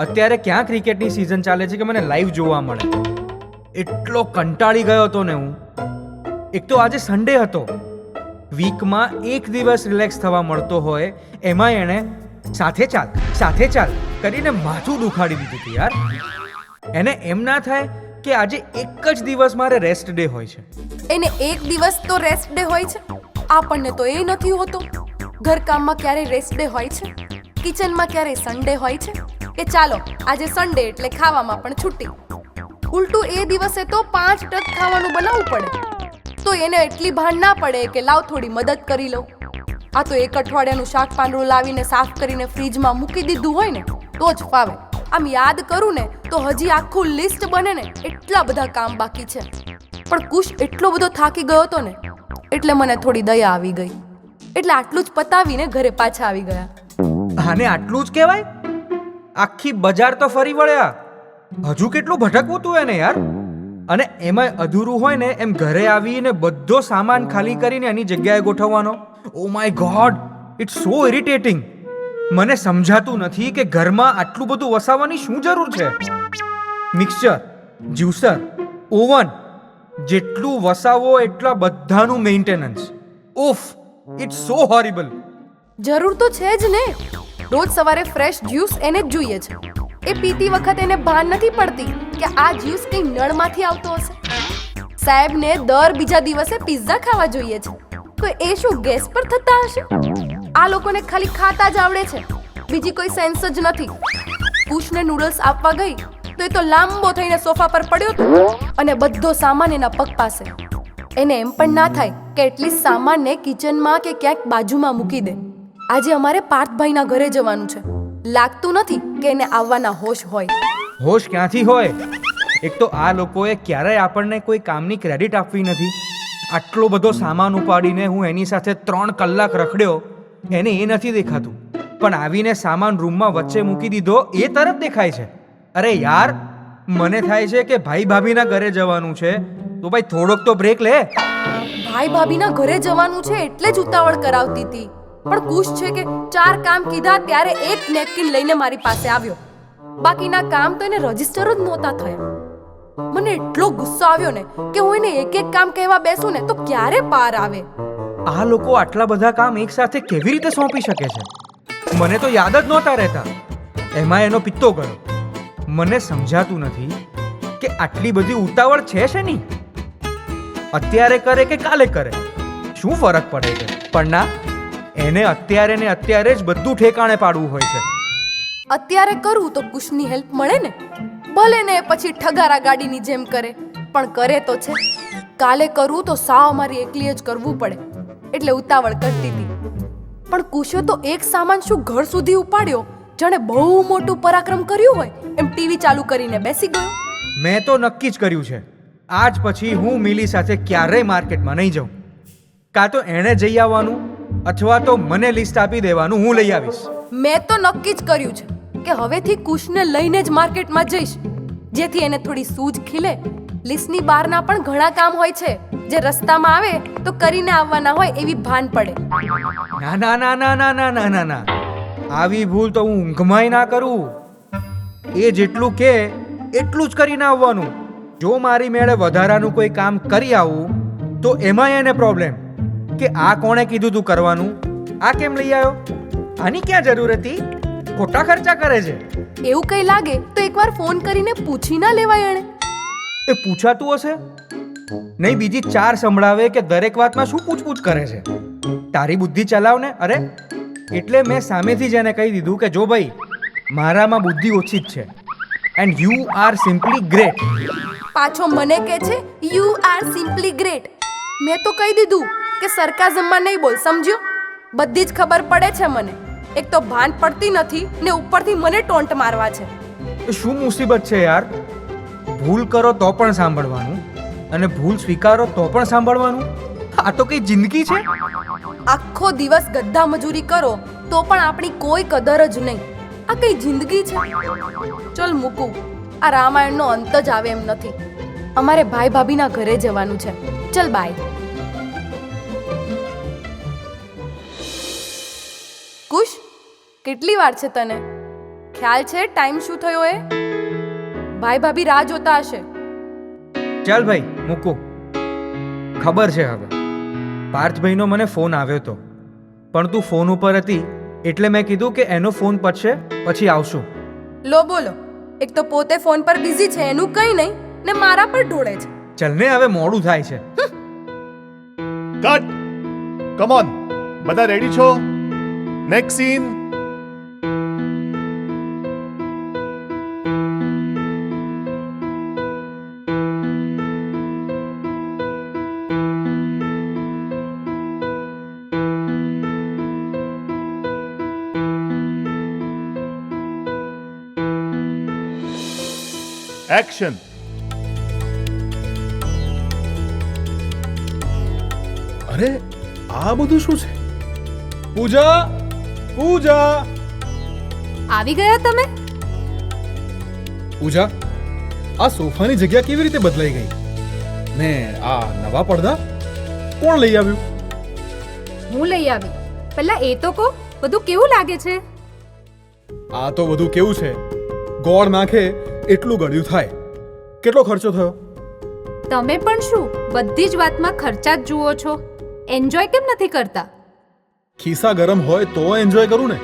અત્યારે ક્યાં ક્રિકેટની સિઝન ચાલે છે કે મને લાઈવ જોવા મળે. એટલો કંટાળી ગયો હતો ને હું. એક તો આજે સન્ડે હતો, વીકમાં એક દિવસ રિલેક્સ થવા મળતો હોય, એમાં એણે સાથે ચાલ કરીને માથું દુખાડી દીધું હતું યાર. એને એમ ના થાય કે આજે એક જ દિવસ મારે રેસ્ટ ડે હોય છે. એને એક દિવસ તો રેસ્ટ ડે હોય છે, આપણને તો એ નથી હોતો. ઘરકામમાં ક્યારે રેસ્ટ ડે હોય છે? કિચનમાં ક્યારે સન્ડે હોય છે કે ચાલો આજે સન્ડે એટલે ખાવામાં પણ છૂટી? ઉલટું એ દિવસે તો 5 ટક ખાવાનું બનાવવું પડે, તો એને એટલી ભાન ના પડે કે લાવ થોડી મદદ કરી લઉં. આ તો એક અઠવાડિયાનું શાક પાંદડું લાવીને સાફ કરીને ફ્રીજમાં મૂકી દીધું હોય ને તો જ ફાવે. આમ યાદ કરું ને તો હજી આખું લિસ્ટ બને ને એટલા બધા કામ બાકી છે. પણ કુશ એટલો બધો થાકી ગયો હતો ને એટલે મને થોડી દયા આવી ગઈ, એટલે આટલું જ પતાવીને ઘરે પાછા આવી ગયા. આને આટલું જ કહેવાય? આખી બજાર તો ફરી વળ્યા, હજુ કેટલું ભટકવું તું એને યાર. અને એમાં અધૂરું હોય ને એમ ઘરે આવીને બધો સામાન ખાલી કરીને એની જગ્યાએ ગોઠવવાનો. Oh my God, it's so irritating. મને સમજાતું નથી કે ઘરમાં આટલું બધું વસાવવાની શું જરૂર છે. મિક્સચર, જ્યુસર, ઓવન, જેટલું વસાવો એટલા બધાનું મેન્ટેનન્સ. ઉફ, ઇટ્સ સો હોરિબલ. જરૂર તો છે જ ને. રોજ સવારે ફ્રેશ જ્યુસ એને જ જોઈએ છે. એ પીતી વખત એને ભાન નથી પડતી કે આ જ્યુસ કઈ નળમાંથી આવતો હશે. સાહેબને દર બીજા દિવસે પિઝા ખાવા જોઈએ છે, તો એ શું ગેસ પર થતા હશે? આ લોકોને ખાલી ખાતા જ આવડે છે, બીજી કોઈ સેન્સ જ નથી. કુશને નૂડલ્સ આપવા ગઈ તો એ તો લાંબો થઈને સોફા પર પડ્યો હતો અને બધો સામાન એના પગ પાસે. એને એમ પણ ના થાય કે એટલીસ્ટ સામાનને કિચનમાં કે ક્યાંક બાજુમાં મૂકી દે. આજે અમારે પાર્થભાઈના ઘરે જવાનું છે. લાગતું નથી કે એને આવવાના હોશ હોય. હોશ ક્યાંથી હોય? એક તો આ લોકોએ ક્યારેય આપણને કોઈ કામની ક્રેડિટ આપવી નથી. આટલો બધો સામાન ઉપાડીને હું એની સાથે 3 કલાક રખડ્યો, એને એ નથી દેખાતું, પણ આવીને સામાન રૂમમાં વચ્ચે મૂકી દીધો એ તરત દેખાય છે. અરે યાર, મને થાય છે કે ભાઈ ભાભીના ઘરે જવાનું છે તો ભાઈ થોડોક તો બ્રેક લે. ભાઈ ભાભીના ઘરે જવાનું છે એટલે જ ઉતાવળ કરાવતી હતી, પણ કુશ છે કે 4 કામ કીધા ત્યારે એક નેપકિન લઈને મારી પાસે આવ્યો. બાકીના કામ તો એને રજીસ્ટર જ નહોતા થયા. મને એટલો ગુસ્સો આવ્યો ને કે હું એને એક એક કામ કહેવા બેસું ને તો ક્યારે પાર આવે. આ લોકો આટલા બધા કામ એક સાથે કેવી રીતે સોંપી શકે છે? મને તો યાદ જ નહોતા રહેતા. એમાં એનો પિત્તો ગયો. મને સમજાતું નથી કે આટલી બધી ઉતાવળ છે શેની? અત્યારે કરે કે કાલે કરે, શું ફરક પડે છે? પણ ના, એને અત્યારે ને અત્યારે જ બધું ઠેકાણે પાડવું હોય છે. અત્યારે કરું તો કુશની હેલ્પ મળે ને. ભલે ને પછી ઠગારા ગાડીની જેમ કરે, પણ કરે તો છે. કાલે કરું તો સાવ મારી એકલી જ કરવું પડે, એટલે ઉતાવળ કરતી હતી. પણ કુશે તો એક સામાન શું ઘર સુધી ઉપાડ્યો, જાણે બહુ મોટું પરાક્રમ કર્યું હોય એમ ટીવી ચાલુ કરીને બેસી ગયો. મેં તો નક્કી જ કર્યું છે, આજ પછી હું મિલી સાથે ક્યારેય માર્કેટમાં નહીં જાઉં. કાં તો એણે જઈ આવવાનું અથવા તો મને લિસ્ટ આપી દેવાનું, હું લઈ આવીશ. મેં તો નક્કી જ કર્યું છે કે હવેથી કુશને લઈને જ માર્કેટમાં જઈશ, જેથી એને થોડી સૂઝ ખીલે. લિસ્ટની બહારના પણ ઘણા કામ હોય છે જે રસ્તામાં આવે તો કરીને આવવાના હોય એવી ભાન પડે. ના ના ના ના ના ના ના ના ના, આવી ભૂલ તો હું ઊંઘમાંય ના કરું. એ જેટલું કે એટલું જ કરીને આવવાનું. જો મારી મેળે વધારાનું કોઈ કામ કરી આવું તો એમાંય એને પ્રોબ્લેમ કે આ કોણે કીધું તું કરવાનું, આ કેમ લઈ આવ્યો, આની ક્યાં જરૂર હતી, ખોટા ખર્ચા કરે છે. એવું કઈ લાગે તો એકવાર ફોન કરીને પૂછી ના લેવાય એણે. એ પૂછાતું હશે નહીં, બીજી 4 સંભળાવે કે દરેક વાતમાં શું પૂછપૂછ કરે છે. તારી બુદ્ધિ ચલાવ ને. અરે એટલે મેં સામેથી જ એને કહી દીધું કે જો ભાઈ, મારામાં બુદ્ધિ ઓછી જ છે and you are simply great. પાછો મને કહે છે યુ આર સિમ્પલી ગ્રેટ. મેં તો કહી દીધું કે સરકાઝમમાં નહીં બોલ, સમજ્યો? બધી જ ખબર પડે છે મને. એક તો ભાન પડતી નથી ને ઉપરથી મને ટોન્ટ મારવા છે. એ શું મુસીબત છે યાર? ભૂલ કરો તો પણ સાંભળવાનું અને ભૂલ સ્વીકારો તો પણ સાંભળવાનું. આ તો કઈ જિંદગી છે? આખો દિવસ ગધા મજૂરી કરો તો પણ આપણી કોઈ કદર જ નહીં. આ કઈ જિંદગી છે? ચલ મૂકું, આ રામાયણનો અંત જ આવે એમ નથી. અમારે ભાઈ ભાભીના ઘરે જવાનું છે. ચલ બાય. કુશ, કેટલી વાર છે તને? ખ્યાલ છે ટાઈમ શું થયો એ? ભાઈ ભાભી રાહ જોતા હશે. ચાલ ભાઈ મૂકું. ખબર છે હવે, પાર્થભાઈનો મને ફોન આવ્યો હતો, પણ તું ફોન ઉપર હતી એટલે મેં કીધું કે એનો ફોન પતશે પછી આવશું. લો બોલો, એક તો પોતે ફોન પર બિઝી છે એનું કંઈ નહીં ને મારા પર ઢોળે છે. ચલ ને, હવે મોડું થાય છે. કટ. કમ ઓન, બધા રેડી છો? Next scene. એક્શન. અરે આ બધું શું છે? પૂજા, પૂજા, આવી ગયા તમે? પૂજા, આ સોફાની જગ્યા કેવી રીતે બદલાઈ ગઈ? ને આ નવા પડદા કોણ લઈ આવ્યું? હું લઈ આવી. પહેલા એ તો કહો, બધું કેવું લાગે છે? આ તો બધું કેવું છે? ગોળ નાખે એટલું ગળ્યું થાય. કેટલો ખર્ચો થયો? તમે પણ શું બધી જ વાતમાં ખર્ચા જ જુઓ છો? એન્જોય કેમ નથી કરતા? ખિસ્સા ગરમ હોય તો એન્જોય કરું ને.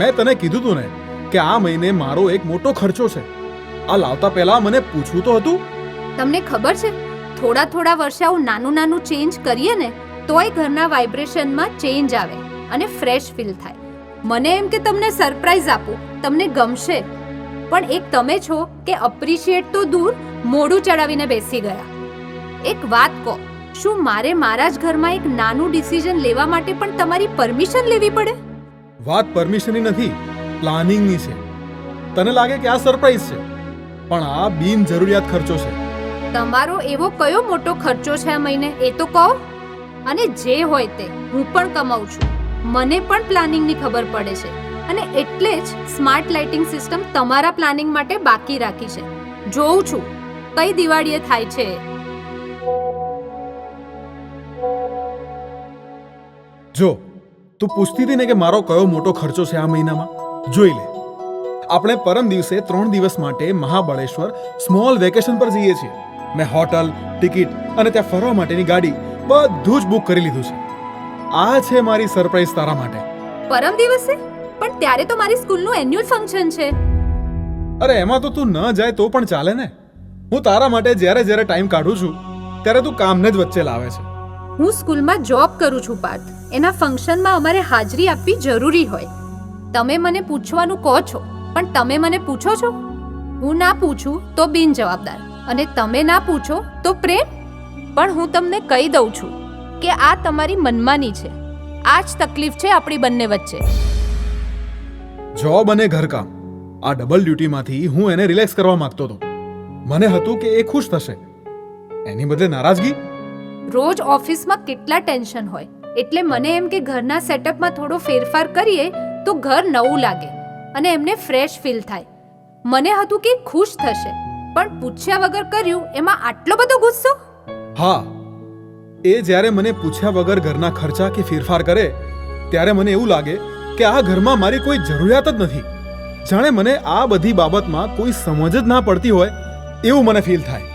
મેં તને કીધું તું ને કે આ મહિને મારો એક મોટો ખર્ચો છે. આ લાવતા પહેલા મને પૂછવું તો હતું. તમને ખબર છે, થોડા થોડા વર્ષે આવું નાનું નાનું ચેન્જ કરીએ ને તોય ઘરના વાઇબ્રેશનમાં ચેન્જ આવે અને ફ્રેશ ફીલ થાય. મને એમ કે તમને સરપ્રાઈઝ આપું, તમને ગમશે. પણ એક તમે છો કે અપ્રિશિએટ તો દૂર, મોઢું ચડાવીને બેસી ગયા. એક વાત કહો, શું મારે મારા જ ઘરમાં એક નાનું ડિસિઝન લેવા માટે પણ તમારી પરમિશન લેવી પડે? વાત પરમિશનની નથી, પ્લાનિંગની છે. તને લાગે કે આ સરપ્રાઈઝ છે, પણ આ બિનજરૂરિયાત ખર્ચો છે. તમારો એવો કયો મોટો ખર્ચો છે આ મહિને એ તો કહો. અને જે હોય તે, હું પણ કમાઉં છું, મને પણ પ્લાનિંગની ખબર પડે છે, અને એટલે જ સ્માર્ટ લાઇટિંગ સિસ્ટમ તમારા પ્લાનિંગ માટે બાકી રાખી છે. જોઉં છું કઈ દિવાળીએ થાય છે. જો તું પૂછતી હતી ને કે મારો કયો મોટો ખર્ચો છે આ મહિનામાં, જોઈ લે. આપણે પરમ દિવસે 3 દિવસ માટે મહાબળેશ્વર સ્મોલ વેકેશન પર જઈએ છીએ. મેં હોટલ, ટિકિટ અને ત્યાં ફરવા માટેની ગાડી બધું જ બુક કરી લીધું છે. આ છે મારી સરપ્રાઈઝ તારા માટે. પરમ દિવસે? પણ ત્યારે તો મારી સ્કૂલનું એન્યુઅલ ફંક્શન છે. અરે એમાં તો તું ન જાય તો પણ ચાલે ને. હું તારા માટે જ્યારે જ્યારે ટાઈમ કાઢું છું ત્યારે તું કામને જ વચ્ચે લાવે છે. હું સ્કૂલમાં જોબ કરું છું પાર્થ. એના ફંક્શનમાં અમારે હાજરી આપવી જરૂરી હોય. તમે મને પૂછવાનું કહો છો, પણ તમે મને પૂછો છો? હું ના પૂછું તો બિનજવાબદાર, અને તમે ના પૂછો તો પ્રેમ. પણ હું તમને કહી દઉં છું કે આ તમારી મનમાની છે. આ જ તકલીફ છે આપણી બંને વચ્ચે. જોબ અને ઘરકામ, આ ડબલ ડ્યુટીમાંથી હું એને રિલેક્સ કરવા માંગતો હતો. મને હતું કે એ ખુશ થશે, એની બદલે નારાજગી. રોજ ઓફિસમાં કેટલા ટેન્શન હોય, એટલે મને એમ કે ઘરના સેટઅપમાં થોડો ફેરફાર કરીએ તો ઘર નવું લાગે અને એમને ફ્રેશ ફીલ થાય. મને હતું કે ખુશ થશે, પણ પૂછ્યા વગર કર્યું એમાં આટલો બધો ગુસ્સો. હા, એ જ્યારે મને પૂછ્યા વગર ઘરના ખર્ચા કે ફેરફાર કરે ત્યારે મને એવું લાગે કે આ ઘરમાં મારી કોઈ જરૂરિયાત જ નથી. જાણે મને આ બધી બાબતમાં કોઈ સમજ જ ના પડતી હોય એવું મને ફીલ થાય.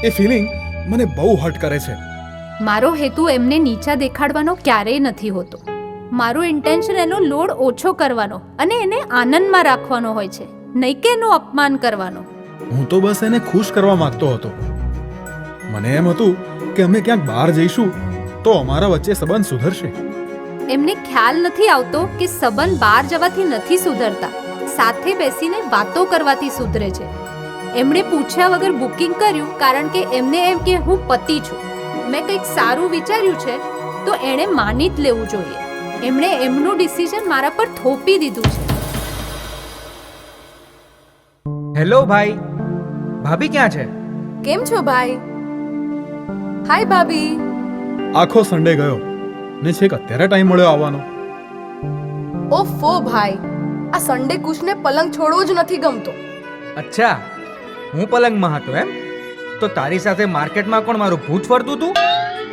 એ ફિલિંગ મને બહુ હર્ટ કરે છે. મારો હેતુ એમને નીચા દેખાડવાનો ક્યારેય નથી હોતો. મારું ઇન્ટેન્શન એનો લોડ ઓછો કરવાનો અને એને આનંદમાં રાખવાનો હોય છે, નહીં કે એનું અપમાન કરવાનો. હું તો બસ એને ખુશ કરવા માંગતો હતો. મને એમ હતું કે અમે ક્યાંક બહાર જઈશું તો અમારા વચ્ચે સંબંધ સુધરશે. એમને ખ્યાલ નથી આવતો કે સંબંધ બહાર જવાથી નથી સુધરતા, સાથે બેસીને વાતો કરવાથી સુધરે છે. એમણે પૂછ્યા વગર બુકિંગ કર્યું કારણ કે એમને એમ કે હું પતિ છું. મેં કંઈક સારું વિચાર્યું છે તો એણે માની જ લેવું જોઈએ. એમણે એમનું ડિસિઝન મારા પર થોપી દીધું છે. હેલો ભાઈ, ભાભી ક્યાં છે? કેમ છો ભાઈ? હાય ભાભી. આખો સન્ડે ગયો ને છેક અત્યારે ટાઈમ મળ્યો આવવાનો. ઓફો ભાઈ, આ સન્ડે કુશને પલંગ છોડવો જ નથી ગમતો. અચ્છા, હું પલંગમાં હતો એમ? તો તારી સાથે માર્કેટમાં કોણ મારું ભૂત ફરતું હતું?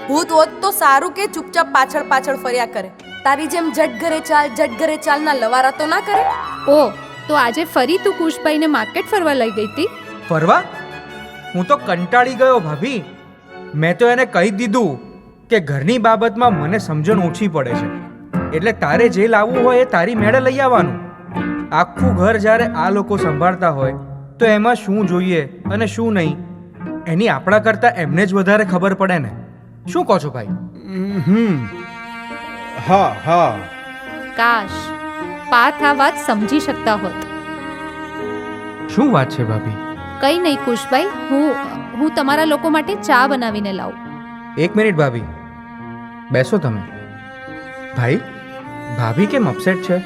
ભૂત હોત તો સારું કે ચૂપચાપ પાછળ પાછળ ફર્યા કરે. તારી જેમ જટ ઘરે ચાલ ના લવારા તો ના કરે. ઓ, તો આજે ફરી તું કુશભાઈને માર્કેટ ફરવા લઈ ગઈ હતી? ફરવા? હું તો કંટાળી ગયો ભાભી. મેં તો એને કહી દીધું કે ઘરની બાબતમાં મને સમજણ ઓછી પડે છે, એટલે તારે જે લાવવું હોય એ તારી મેળે લઈ આવવાનું. આખું ઘર જ્યારે આ લોકો સંભાળતા હોય તો એમાં શું જોઈએ અને શું નહીં એની આપણા કરતાં એમને જ વધારે ખબર પડે ને. શું કહો છો ભાઈ? હા. કાશ પાર્થ આ વાત સમજી શકતા હોત. શું વાત છે ભાભી? કંઈ નહીં કુશભાઈ, હું તમારા લોકો માટે ચા બનાવીને લાવું. એક મિનિટ ભાભી, બેસો તમે. ભાઈ, ભાભી કેમ અપસેટ છે?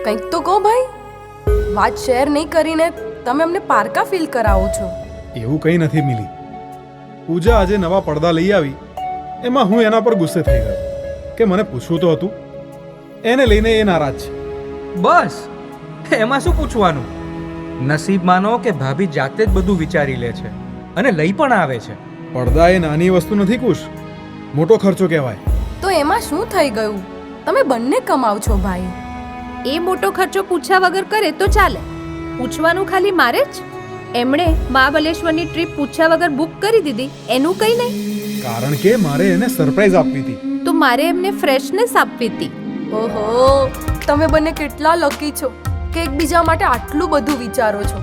કંઈક તો કહો ભાઈ. વાત શેર નહીં કરીને તમે અમને પારકા ફીલ કરાવો છો. એવું કંઈ નથી મિલી. પૂજા આજે નવા પડદા લઈ આવી, એમાં હું એના પર ગુસ્સે થઈ ગયો કે મને પૂછવું તો હતું. એને લઈને એ નારાજ છે. બસ, એમાં શું પૂછવાનું? નસીબ માનો કે ભાભી જાતે જ બધું વિચારી લે છે અને લઈ પણ આવે છે. પડદા એ નાની વસ્તુ નથી કુશ, મોટો ખર્ચો કહેવાય. તો એમાં શું થઈ ગયું? તમે બંને કમાવ છો ભાઈ. એ મોટો ખર્ચો પૂછ્યા વગર કરે તો ચાલે, પૂછવાનું ખાલી મારે જ. એમણે મહાબલેશ્વરની ટ્રીપ પૂછ્યા વગર બુક કરી દીધી, એનું કંઈ નહીં. કારણ કે મારે એને સરપ્રાઈઝ આપવી હતી. તો મારે એમને ફ્રેશનેસ આપવી હતી. ઓહો, તમે બંને કેટલા લકી છો કે એકબીજા માટે આટલું બધું વિચારો છો.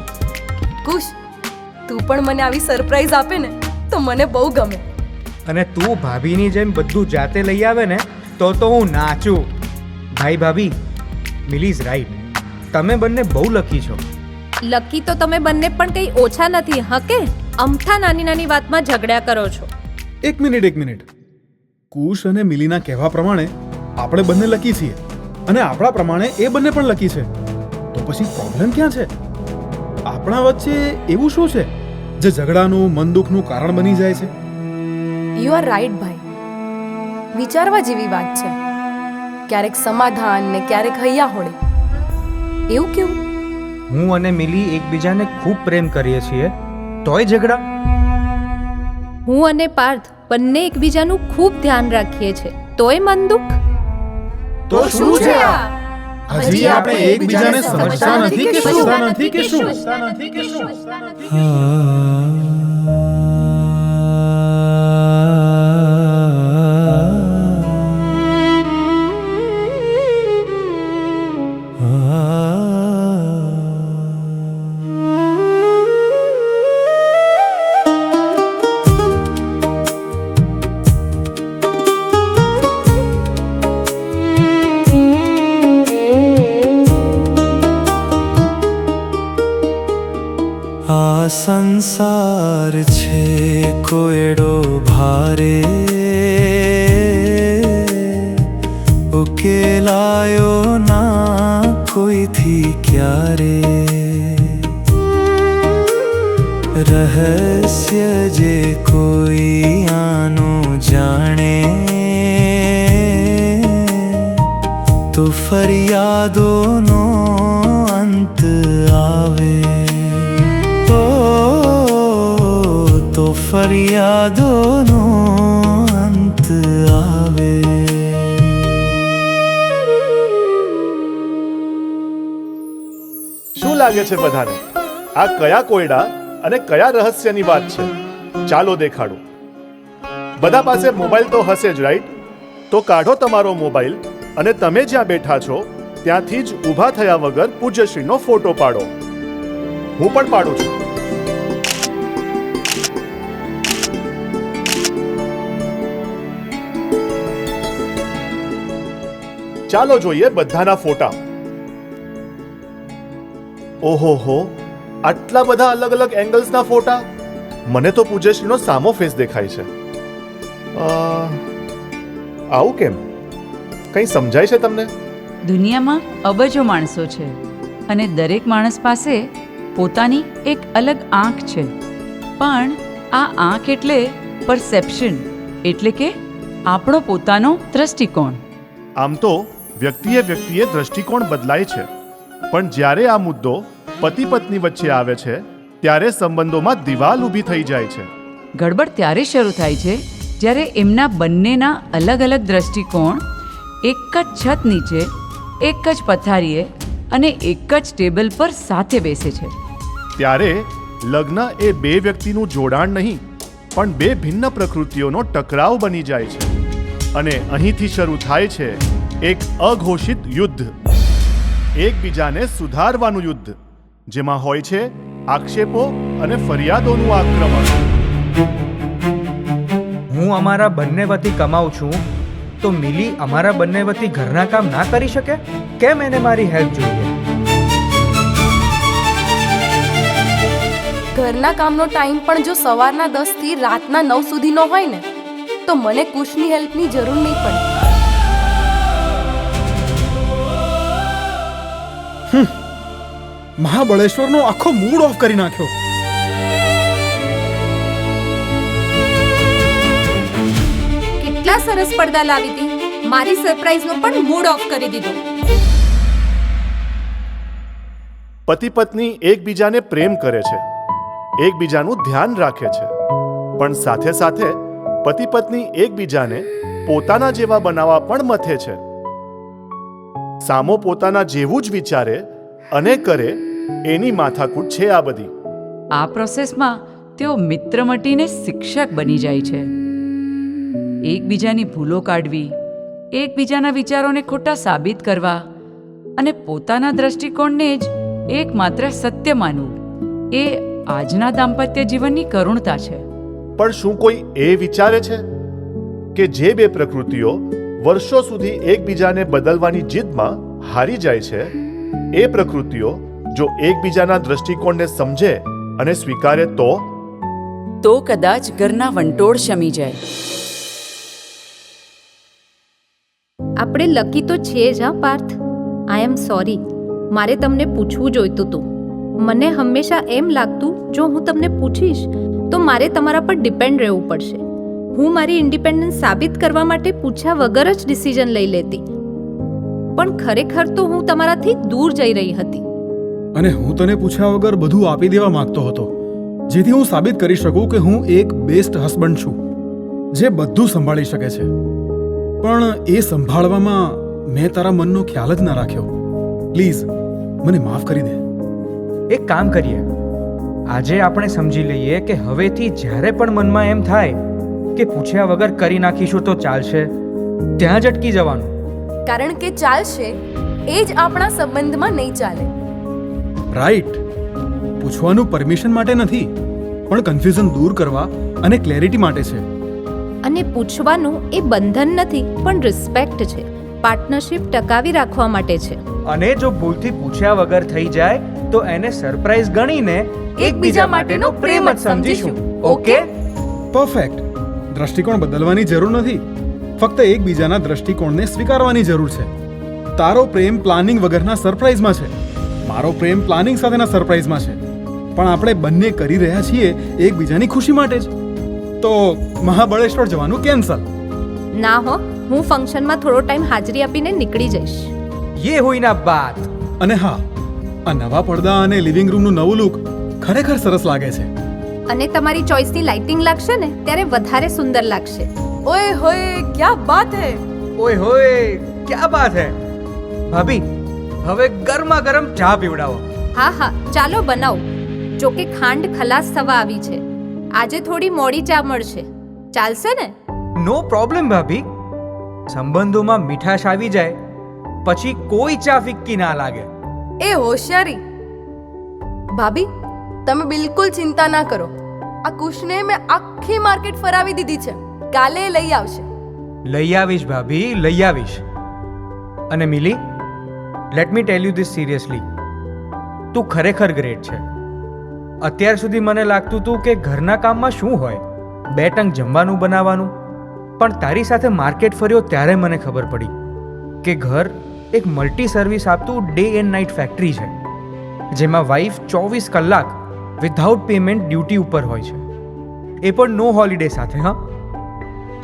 ખુશ, તું પણ મને આવી સરપ્રાઈઝ આપે ને તો મને બહુ ગમે. અને તું ભાભીની જેમ બધું જાતે લઈ આવે ને તો હું નાચું. ભાઈ ભાભી, મિલી ઇઝ રાઈટ. તમે બંને બહુ લકી છો. લકી તો તમે બંને પણ કંઈ ઓછા નથી હકે. અમથા નાની નાની વાતમાં ઝઘડ્યા કરો છો. એક મિનિટ. કુશ અને મિલીના કહેવા પ્રમાણે આપણે બંને લકી છીએ અને આપણા પ્રમાણે એ બંને પણ લકી છે. તો પછી પ્રોબ્લેમ ક્યાં છે? આપણા વચ્ચે એવું શું છે જે ઝઘડાનું મન દુખનું કારણ બની જાય છે? યુ આર રાઈટ ભાઈ. વિચારવા જેવી વાત છે. ક્યારેક સમાધાન ને ક્યારેક હૈયા હોળે. એવું કેવું? હું અને મિલી એકબીજાને ખૂબ પ્રેમ કરીએ છીએ, તોય ઝઘડા. હું અને પાર્થ બંને એકબીજાનું ખૂબ ધ્યાન રાખીએ છીએ, તોય મન દુઃખ. તો શું છે આ? હજી આપણે એકબીજાને સમજતા નથી કે શું? આ સંસાર છે કોયડો ભારે, ઉકેલાયો ના કોઈથી ક્યારે. રહસ્ય જે કોઈ આનું જાણે, તો ફરિયાદોનો અંત આવે. તો ફરિયાદોનો અંત આવે. શું લાગે છે બધાને, આ કયા કોયડા અને કયા રહસ્યની વાત છે? ચાલો દેખાડું. બધા પાસે મોબાઈલ તો હશે જ, રાઈટ? તો કાઢો તમારો મોબાઈલ અને તમે જ્યાં બેઠા છો ત્યાંથી જ ઊભા થયા વગર પૂજ્યશ્રીનો ફોટો પાડો. હું પણ પાડું છું. ચાલો જોઈએ બધાના ફોટા. ઓહો, આટલા બધા અલગ અલગ એંગલ્સના ફોટા. મને તો પૂજ્યશ્રીનો સામો ફેસ દેખાય છે. આવું કેમ? કંઈ સમજાય છે તમને? દુનિયામાં અબજો માણસો છે અને દરેક માણસ પાસે પોતાની એક અલગ આંખ છે. પણ આ આંખ એટલે પરસેપ્શન, એટલે કે આપણો પોતાનો દ્રષ્ટિકોણ. આમ તો વ્યક્તિએ દ્રષ્ટિકોણ બદલાય છે, પણ જ્યારે આ મુદ્દો પતિ પત્ની વચ્ચે આવે છે ત્યારે સંબંધોમાં દિવાલ ઊભી થઈ જાય છે. ગડબડ ત્યારે શરૂ થાય છે જ્યારે એમના બંનેના અલગ અલગ દ્રષ્ટિકોણ એક જ છત નીચે, એક જ પથારીએ અને એક જ ટેબલ પર સાથે બેસે છે. ત્યારે લગ્ન એ બે વ્યક્તિનું જોડાણ નહીં, પણ બે ભિન્ન પ્રકૃતિઓનો ટકરાવ બની જાય છે. અને અહીંથી શરૂ થાય છે એક અઘોષિત યુદ્ધ, એકબીજાને સુધારવાનું યુદ્ધ, જેમાં હોય છે આક્ષેપો અને ફરિયાદોનું આક્રમણ. હું અમારા બંને વતી કમાઉં છું, તો મિલી અમારા બંને વતી ઘરના કામ ના કરી શકે? કેમ એને મારી હેલ્પ જોઈએ? ઘરના કામનો ટાઈમ પણ જો સવારના 10 થી રાતના 9 સુધીનો હોય ને, તો મને કુશની હેલ્પની જરૂર નહીં પડે. મહાબળેશ્વરનો આખો મૂડ ઓફ કરી નાખ્યો. કેટલા સરસ પડદા લાવી હતી, મારી સરપ્રાઈઝનો પણ મૂડ ઓફ કરી દીધો. પતિ પત્ની એકબીજાને પ્રેમ કરે છે, એકબીજાનું ધ્યાન રાખે છે, પણ સાથે સાથે પતિ પત્ની એકબીજાને પોતાના જેવા બનાવવા પણ મથે છે. સામો પોતાના જેવું જ વિચારે અને કરે એની માથાકૂટ છે આ બધી. આ પ્રોસેસમાં તેઓ મિત્ર મટીને શિક્ષક બની જાય છે. એકબીજાની ભૂલો કાઢવી, એકબીજાના વિચારોને ખોટા સાબિત કરવા અને પોતાના દ્રષ્ટિકોણને જ એકમાત્ર સત્ય માનવું, એ આજના દાંપત્ય જીવનની કરુણતા છે. પણ શું કોઈ એ વિચારે છે કે જે બે પ્રકૃતિઓ વર્ષો સુધી એકબીજાને બદલવાની જીદમાં હારી જાય છે, એ પ્રકૃતિઓ જો એકબીજાના દૃષ્ટિકોણને સમજે અને સ્વીકારે તો કદાચ ઘરના વંટોળ શમી જાય. આપણે લકી તો છીએ જ હા પાર્થ. આઈ એમ સોરી, મારે તમને પૂછવું જોઈતું હતું. મને હંમેશા એમ લાગતું જો હું તમને પૂછીશ તો મારે તમારા પર ડિપેન્ડ રહેવું પડશે. હું મારી ઇન્ડિપેન્ડન્સ સાબિત કરવા માટે પૂછ્યા વગર જ ડિસિઝન લઈ લેતી, પણ ખરેખર તો હું તમારાથી દૂર જઈ રહી હતી. અને હું તને પૂછ્યા વગર બધું આપી દેવા માંગતો હતો, જેથી હું સાબિત કરી શકું કે હું એક બેસ્ટ હસબન્ડ છું, જે બધું સંભાળી શકે છે. પણ એ સંભાળવામાં મેં તારા મનનો ખ્યાલ જ ના રાખ્યો. પ્લીઝ મને માફ કરી દે. એક કામ કરીએ, આજે આપણે સમજી લઈએ કે હવેથી જ્યારે પણ મનમાં એમ થાય કે પૂછ્યા વગર કરી નાખીશું તો ચાલશે, ત્યાં જ અટકી જવાનું. કારણ કે ચાલશે એ જ આપણા સંબંધમાં નહીં ચાલે. રાઈટ. પૂછવાનું પરમિશન માટે નથી, પણ કન્ફ્યુઝન દૂર કરવા અને ક્લેરિટી માટે છે. અને પૂછવાનું એ બંધન નથી પણ રિસ્પેક્ટ છે, પાર્ટનરશિપ ટકાવી રાખવા માટે છે. અને જો ભૂલથી પૂછ્યા વગર થઈ જાય તો એને સરપ્રાઈઝ ગણીને એકબીજા માટેનો પ્રેમ જ સમજીશું. ઓકે? પરફેક્ટ. દ્રષ્ટિકોણ બદલવાની જરૂર નથી, ફક્ત એકબીજાના દ્રષ્ટિકોણને સ્વીકારવાની જરૂર છે. તારો પ્રેમ પ્લાનિંગ વગરના સરપ્રાઈઝમાં છે, મારો પ્રેમ પ્લાનિંગ સાથેના સરપ્રાઈઝમાં છે. પણ આપણે બંને કરી રહ્યા છીએ એકબીજાની ખુશી માટે જ. તો મહાબળેશ્વર જવાનું કેન્સલ. ના હો, હું ફંક્શનમાં થોડો ટાઈમ હાજરી આપીને નીકળી જઈશ. યે હુઈ ના બાત. અને હા, આ નવા પડદા અને લિવિંગ રૂમનું નવું લુક ખરેખર સરસ લાગે છે. અને તમારી ચોઈસની લાઇટિંગ લાગશે ને ત્યારે વધારે સુંદર લાગશે. ઓય હોય, ક્યા બાત હે! ઓય હોય, ક્યા બાત હે! ભાભી, હવે ગરમા ગરમ ચા પીવડાવો. હા હા, ચાલો બનાવો. જોકે ખાંડ ખલાસ થવા આવી છે, આજે થોડી મોડી ચા મળશે. ચાલશે ને? નો પ્રોબ્લેમ ભાભી. સંબંધોમાં મીઠાશ આવી જાય પછી કોઈ ચા ફિક્કી ના લાગે. એ હોશિયારી. ભાભી, તમે બિલકુલ ચિંતા ના કરો. આ કુશને મેં આખી માર્કેટ ફરાવી દીધી છે, કાલે એ લઈ આવશે. લઈ આવીશ ભાભી, લઈ આવીશ. અને Mili, let me tell you this seriously, તું ખરેખર ગ્રેટ છે. અત્યાર સુધી મને લાગતું હતું કે ઘરના કામમાં શું હોય, 2 ટંક જમવાનું બનાવવાનું, પણ તારી સાથે માર્કેટ ફર્યો ત્યારે મને ખબર પડી કે ઘર એક મલ્ટી સર્વિસ આપતું ડે એન્ડ નાઇટ ફેક્ટરી છે, જેમાં વાઈફ 24 કલાક વિધાઉટ પેમેન્ટ ડ્યુટી ઉપર હોય છે, એ પણ નો હોલિડે સાથે. હા,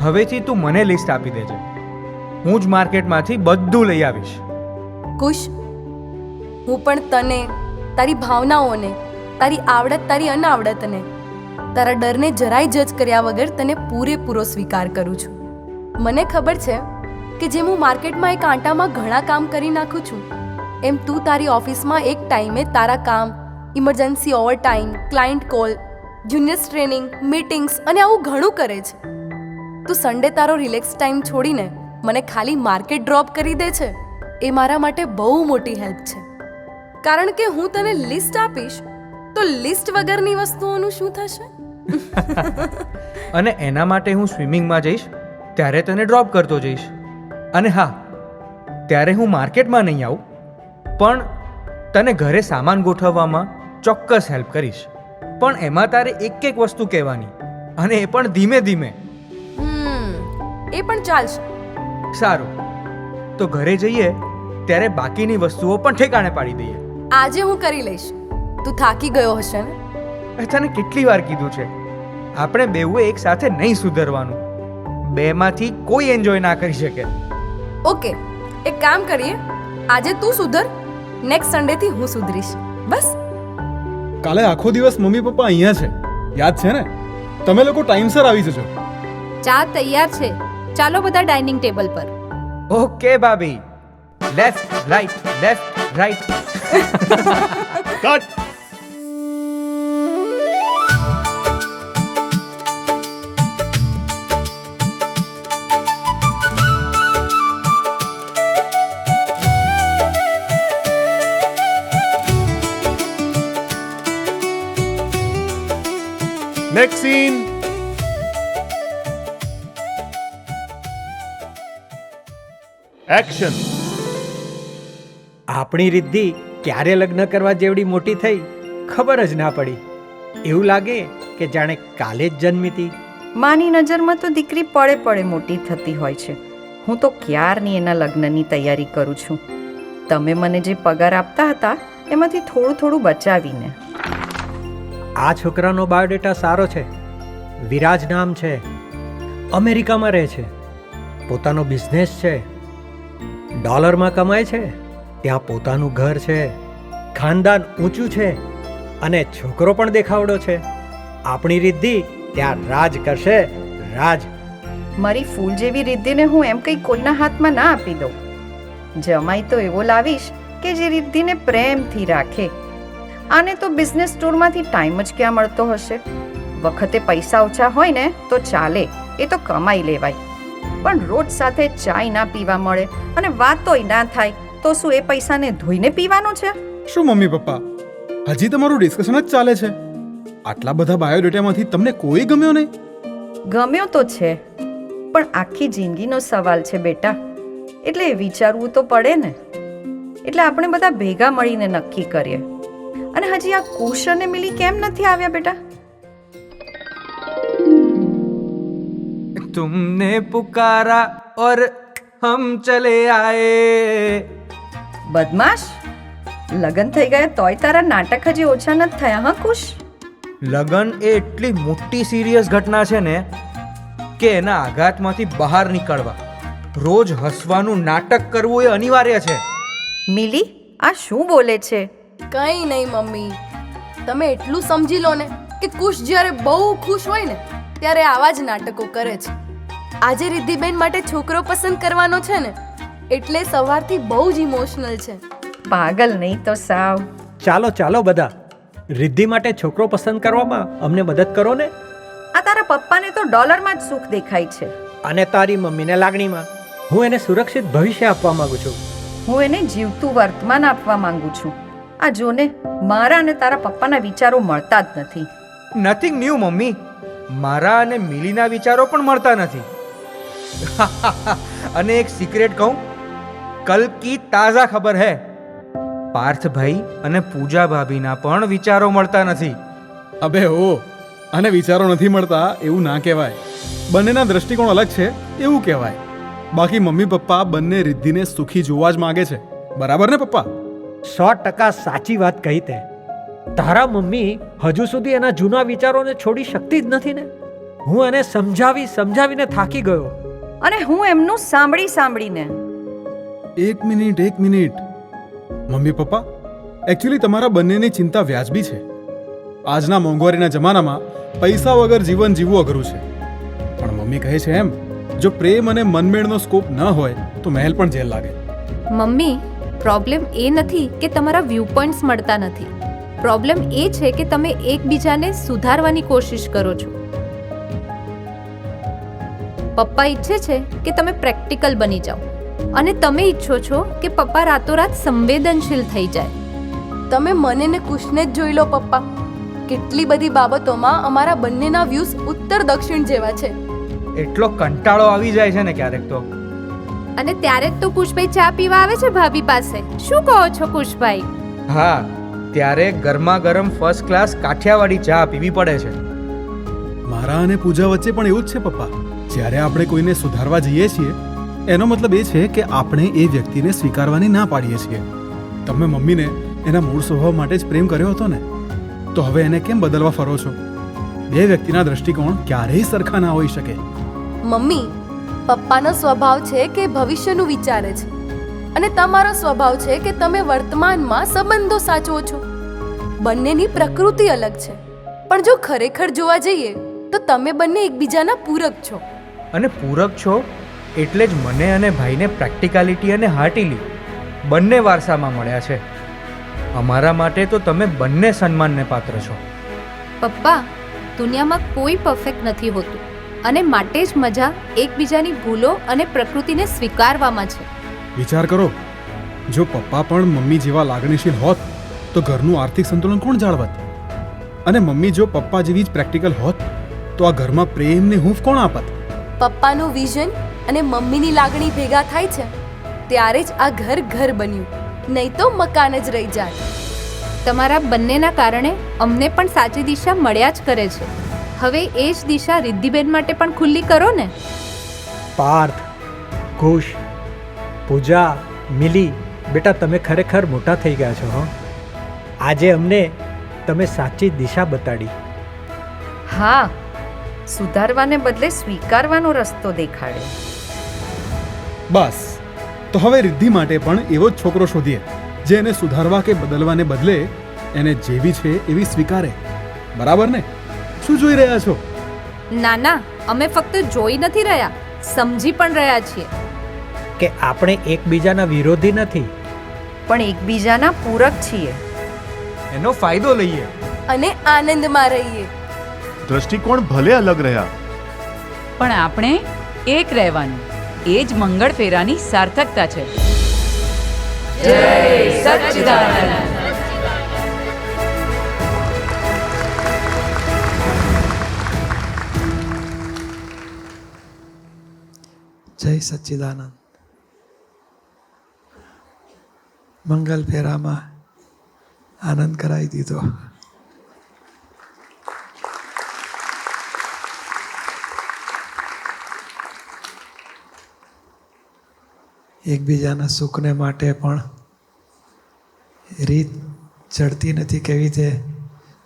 હવેથી તું મને લિસ્ટ આપી દેજે, હું જ માર્કેટમાંથી બધું લઈ આવીશ. કુશ, હું પણ તને, તારી ભાવનાઓને, તારી આવડત, તારી અનાવડતને, તારા ડરને જરાય જજ કર્યા વગર તને પૂરેપૂરો સ્વીકાર કરું છું. મને ખબર છે કે જેમ હું માર્કેટમાં એક આંટામાં ઘણા કામ કરી નાખું છું, એમ તું તારી ઓફિસમાં એક ટાઈમે તારા કામ, emergency overtime, client call, juniors training, meetings અને આવું ઘણું કરે છે. તું સન્ડે તારો રિલેક્સ ટાઈમ છોડીને મને ખાલી માર્કેટ ડ્રોપ કરી દે છે, એ મારા માટે બહુ મોટી હેલ્પ છે. કારણ કે હું તને લિસ્ટ આપીશ તો લિસ્ટ વગરની વસ્તુઓનું શું થશે? અને એના માટે હું સ્વિમિંગમાં જઈશ ત્યારે તને ડ્રોપ કરતો જઈશ. અને હા, ત્યારે હું માર્કેટમાં નહીં આવું, પણ તને ઘરે સામાન ગોઠવવામાં ચોક્કસ હેલ્પ કરીશ. પણ એમાં તારે એક એક વસ્તુ કહેવાની, અને એ પણ ધીમે ધીમે. એ પણ ચાલશે. સારું, તો ઘરે જઈએ ત્યારે બાકીની વસ્તુઓ પણ ઠેકાણે પાડી દઈએ. આજે હું કરી લઈશ. તું થાકી ગયો હશે ને? તને કેટલી વાર કીધું છે, આપણે બેઉએ એક સાથે નહીં સુધરવાનું. બેમાંથી કોઈ એન્જોય ના કરી શકે. ઓકે, એક કામ કરીએ, આજે તું સુધર, નેક્સ્ટ સન્ડે થી હું સુધરીશ. બસ. કાલે આખો દિવસ મમ્મી પપ્પા અહીંયા છે, યાદ છે ને? તમે લોકો ટાઈમસર આવી જજો. ચા તૈયાર છે, ચાલો બધા ડાઇનિંગ ટેબલ પર. ઓકે ભાભી, left right, left right. Cut. Next scene. Action. આપણી રિદ્ધિ ક્યારે લગ્ન કરવા જેવડી મોટી થઈ ખબર જ ના પડી. એવું લાગે કે જાણે કાલે જ જન્મી હતી. માની નજરમાં તો દીકરી પડે પડે મોટી થતી હોય છે. હું તો ક્યારની એના લગ્નની તૈયારી કરું છું. તમે મને જે પગાર આપતા હતા એમાંથી થોડું થોડું બચાવીને. આ છોકરાનો બાયોડેટા સારો છે. વિરાજ નામ છે, અમેરિકામાં રહે છે, પોતાનો બિઝનેસ છે, ડોલરમાં કમાય છે, ત્યાં પોતાનું ઘર છે, ખાનદાન ઊંચું છે અને છોકરો પણ દેખાવડો છે. આપણી રિદ્ધિ ત્યાં રાજ કરશે, રાજ. મારી ફૂલ જેવી રિદ્ધિને હું એમ કંઈ કોઈના હાથમાં ના આપી દઉં. જમાઈ તો એવો લાવીશ કે જે રિદ્ધિને પ્રેમથી રાખે. આને તો બિઝનેસ ટૂરમાંથી ટાઈમ જ ક્યાં મળતો હશે. વખતે પૈસા ઓછા હોય ને તો ચાલે, એ તો કમાઈ લેવાય. પણ રોજ સાથે ચાય ના પીવા મળે અને વાતોય ના થાય તો શું એ પૈસાને ધોઈને પીવાનો છે? શું મમ્મી પપ્પા, હજી તમારું ડિસ્કશન જ ચાલે છે? આટલા બધા બાયોડેટામાંથી તમને કોઈ ગમ્યો નહીં? ગમ્યો તો છે, પણ આખી જિંદગીનો સવાલ છે બેટા, એટલે વિચારવું તો પડે ને. એટલે આપણે બધા ભેગા મળીને નક્કી કરીએ. અને હજી આ કુશ અને મિલી કેમ નથી આવ્યા બેટા? तुमने पुकारा और हम चले आए. બદમાશ, લગન થઈ ગયા તોય તારા નાટક હજી ઓછા નથી થયા. હા કુશ, લગન એ એટલી મોટી સિરિયસ ઘટના છે ને કે એના આઘાતમાંથી બહાર નીકળવા રોજ હસવાનું નાટક કરવું એ અનિવાર્ય છે. મિલી આ શું બોલે છે? કંઈ નહીં મમ્મી, તમે એટલું સમજી લો ને કે કુશ જ્યારે બહુ ખુશ હોય ને ત્યારે આવા જ નાટકો કરે છે. આજે રિદ્ધિબેન માટે છોકરો પસંદ કરવાનો છે ને એટલે સવારથી બહુ જ ઇમોશનલ છે. પાગલ નહીં તો સાવ. ચાલો ચાલો બધા, રિદ્ધિ માટે છોકરો પસંદ કરવામાં અમને મદદ કરો ને. આ તારા પપ્પાને તો ડોલરમાં જ સુખ દેખાય છે અને તારી મમ્મીને લાગણીમાં. હું એને સુરક્ષિત ભવિષ્ય આપવા માંગુ છું. હું એને જીવતું વર્તમાન આપવા માંગુ છું. આ જોને, મારા અને તારા પપ્પાના વિચારો મળતા જ નથી. નથિંગ ન્યૂ મમ્મી, મારા અને મિલીના વિચારો પણ મળતા નથી. અને એક સિક્રેટ કહું, કલ કી તાજા ખબર હે, પાર્થભાઈ અને પૂજા ભાભીના પણ વિચારો મળતા નથી. અબે ઓ, અને વિચારો નથી મળતા એવું ના કહેવાય. બંનેના દ્રષ્ટિકોણ અલગ છે એવું કહેવાય. બાકી મમ્મી પપ્પા બંને રિદ્ધિને સુખી જોવા જ માંગે છે. બરાબર ને પપ્પા? 100% સાચી વાત કહી તે. તારા મમ્મી હજુ સુધી એના જૂના વિચારોને છોડી શકતી જ નથી ને. હું એને સમજાવીને થાકી ગયો. અને હું એમનું સાંભળીને. એક મિનિટ મમ્મી પપ્પા, એકચ્યુઅલી તમારા બંનેની ચિંતા વ્યાજબી છે. આજના મોંઘવારીના જમાનામાં પૈસા વગર જીવન જીવવું અઘરું છે. પણ મમ્મી કહે છે એમ, જો પ્રેમ અને મનમેળનો સ્કોપ ન હોય તો મહેલ પણ જેલ લાગે. મમ્મી, પ્રોબ્લેમ એ નથી કે તમારા વ્યૂ પોઈન્ટ્સ મળતા નથી. પ્રોબ્લેમ એ છે કે તમે એકબીજાને સુધારવાની કોશિશ કરો છો. પપ્પા ઈચ્છે છે કે તમે પ્રેક્ટિકલ બની જાઓ અને તમે ઈચ્છો છો કે પપ્પા રાતોરાત સંવેદનશીલ થઈ જાય. તમે મને ને કુશને જ જોઈ લો પપ્પા, કેટલી બધી બાબતોમાં અમારા બંનેના વ્યૂઝ ઉત્તર દક્ષિણ જેવા છે. એટલો કંટાળો આવી જાય છે ને ક્યારેક તો. અને ત્યારે જ તો કુશભાઈ ચા પીવા આવે છે ભાભી પાસે. શું કહો છો કુશભાઈ? હા, ત્યારે ગરમા ગરમ ફર્સ્ટ ક્લાસ કાઠિયાવાડી ચા પીવી પડે છે. મારા અને પૂજા વચ્ચે પણ એવું જ છે પપ્પા. જ્યારે આપણે કોઈને સુધારવા જઈએ છીએ એનો મતલબ એ છે કે આપણે એ વ્યક્તિને સ્વીકારવાની ના પાડીએ છીએ. તમે મમ્મીને એના મૂળ સ્વભાવ માટે જ પ્રેમ કર્યો હતો ને, તો હવે એને કેમ બદલવા ફરો છો? બે વ્યક્તિના દ્રષ્ટિકોણ ક્યારેય સરખા ના હોઈ શકે. મમ્મી, પપ્પાનો સ્વભાવ છે કે ભવિષ્યનું વિચારે છે અને તમારો સ્વભાવ છે કે તમે વર્તમાનમાં સંબંધો સાચવો છો. બંનેની પ્રકૃતિ અલગ છે, પણ જો ખરેખર જોવા જઈએ તો તમે બંને એકબીજાના પૂરક છો. અને પૂરક છો એટલે જ મને અને ભાઈને પ્રેક્ટિકાલિટી અને હાર્ટીલી બંને વારસામાં મળ્યા છે. અમારા માટે તો તમે બંને સન્માનને પાત્ર છો. પપ્પા, દુનિયામાં કોઈ પરફેક્ટ નથી હોતું અને માટે જ મજા એકબીજાની ભૂલો અને પ્રકૃતિને સ્વીકારવામાં છે. વિચાર કરો, જો પપ્પા પણ મમ્મી જેવા લાગણીશીલ હોત તો ઘરનું આર્થિક સંતુલન કોણ જાળવત? અને મમ્મી જો પપ્પા જેવી જ પ્રેક્ટિકલ હોત તો આ ઘરમાં પ્રેમની હૂંફ કોણ આપત? પપ્પાનું વિઝન અને મમ્મીની લાગણી ભેગા થાય છે ત્યારે જ આ ઘર ઘર બન્યું, નહીં તો મકાન જ રહી જાત. તમારા બંનેના કારણે અમને પણ સાચી દિશા મળ્યા જ કરે છે. હવે એ જ દિશા રિદ્ધિબેન માટે પણ ખુલ્લી કરો ને. પાર્થ, ખુશ, પૂજા, મિલી, બેટા તમે ખરેખર મોટા થઈ ગયા છો. હં, આજે અમને તમે સાચી દિશા બતાડી. હા, સુધારવાને બદલે સ્વીકારવાનો રસ્તો દેખાડ્યો. બસ, તો હવે રિદ્ધિ માટે પણ એવો જ છોકરો શોધીએ જે એને સુધારવા કે બદલવાને બદલે એને જેવી છે એવી સ્વીકારે. બરાબર ને? શું જોઈ રહ્યા છો? ના ના, અમે ફક્ત જોઈ નથી રહ્યા, સમજી પણ રહ્યા છીએ. કે આપણે એકબીજાના વિરોધી નથી, પણ એકબીજાના પૂરક છીએ. એનો ફાયદો લઈએ. અને આનંદમાં રહીએ. દ્રષ્ટિકોણ ભલે અલગ રહ્યા, પણ આપણે એક રહેવાનું, એ જ મંગળ ફેરાની સાર્થકતા છે. જય સચ્ચિદાનંદ. જય સચ્ચિદાનંદ. મંગલ ફેરામાં આનંદ કરાવી દીધો. એકબીજાના સુખને માટે પણ રીત જડતી નથી કેવી રીતે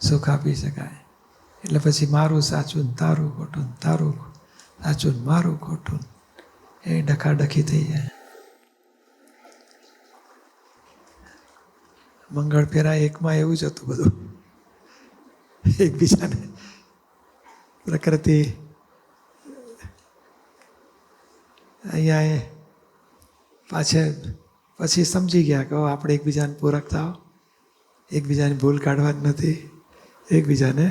સુખ આપી શકાય. એટલે પછી મારું સાચું ને તારું ખોટું, તારું સાચું ને મારું ખોટું, એ ડખાડખી થઈ જાય. મંગળ ફેરા એકમાં એવું જ હતું બધું. એકબીજાને પ્રકૃતિ અહીંયા એ પછી સમજી ગયા કે આપણે એકબીજાને પૂરક થાવ, એકબીજાની ભૂલ કાઢવાની નથી, એકબીજાને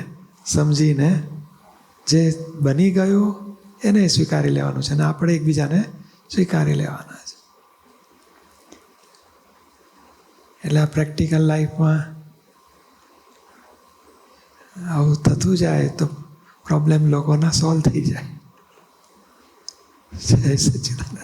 સમજીને જે બની ગયું એને સ્વીકારી લેવાનું છે અને આપણે એકબીજાને સ્વીકારી લેવાના છે. એટલે આ પ્રેક્ટિકલ લાઈફમાં આવું થતું જાય તો પ્રોબ્લેમ લોકોના સોલ્વ થઈ જાય. જય સચ્ચિદાનંદ.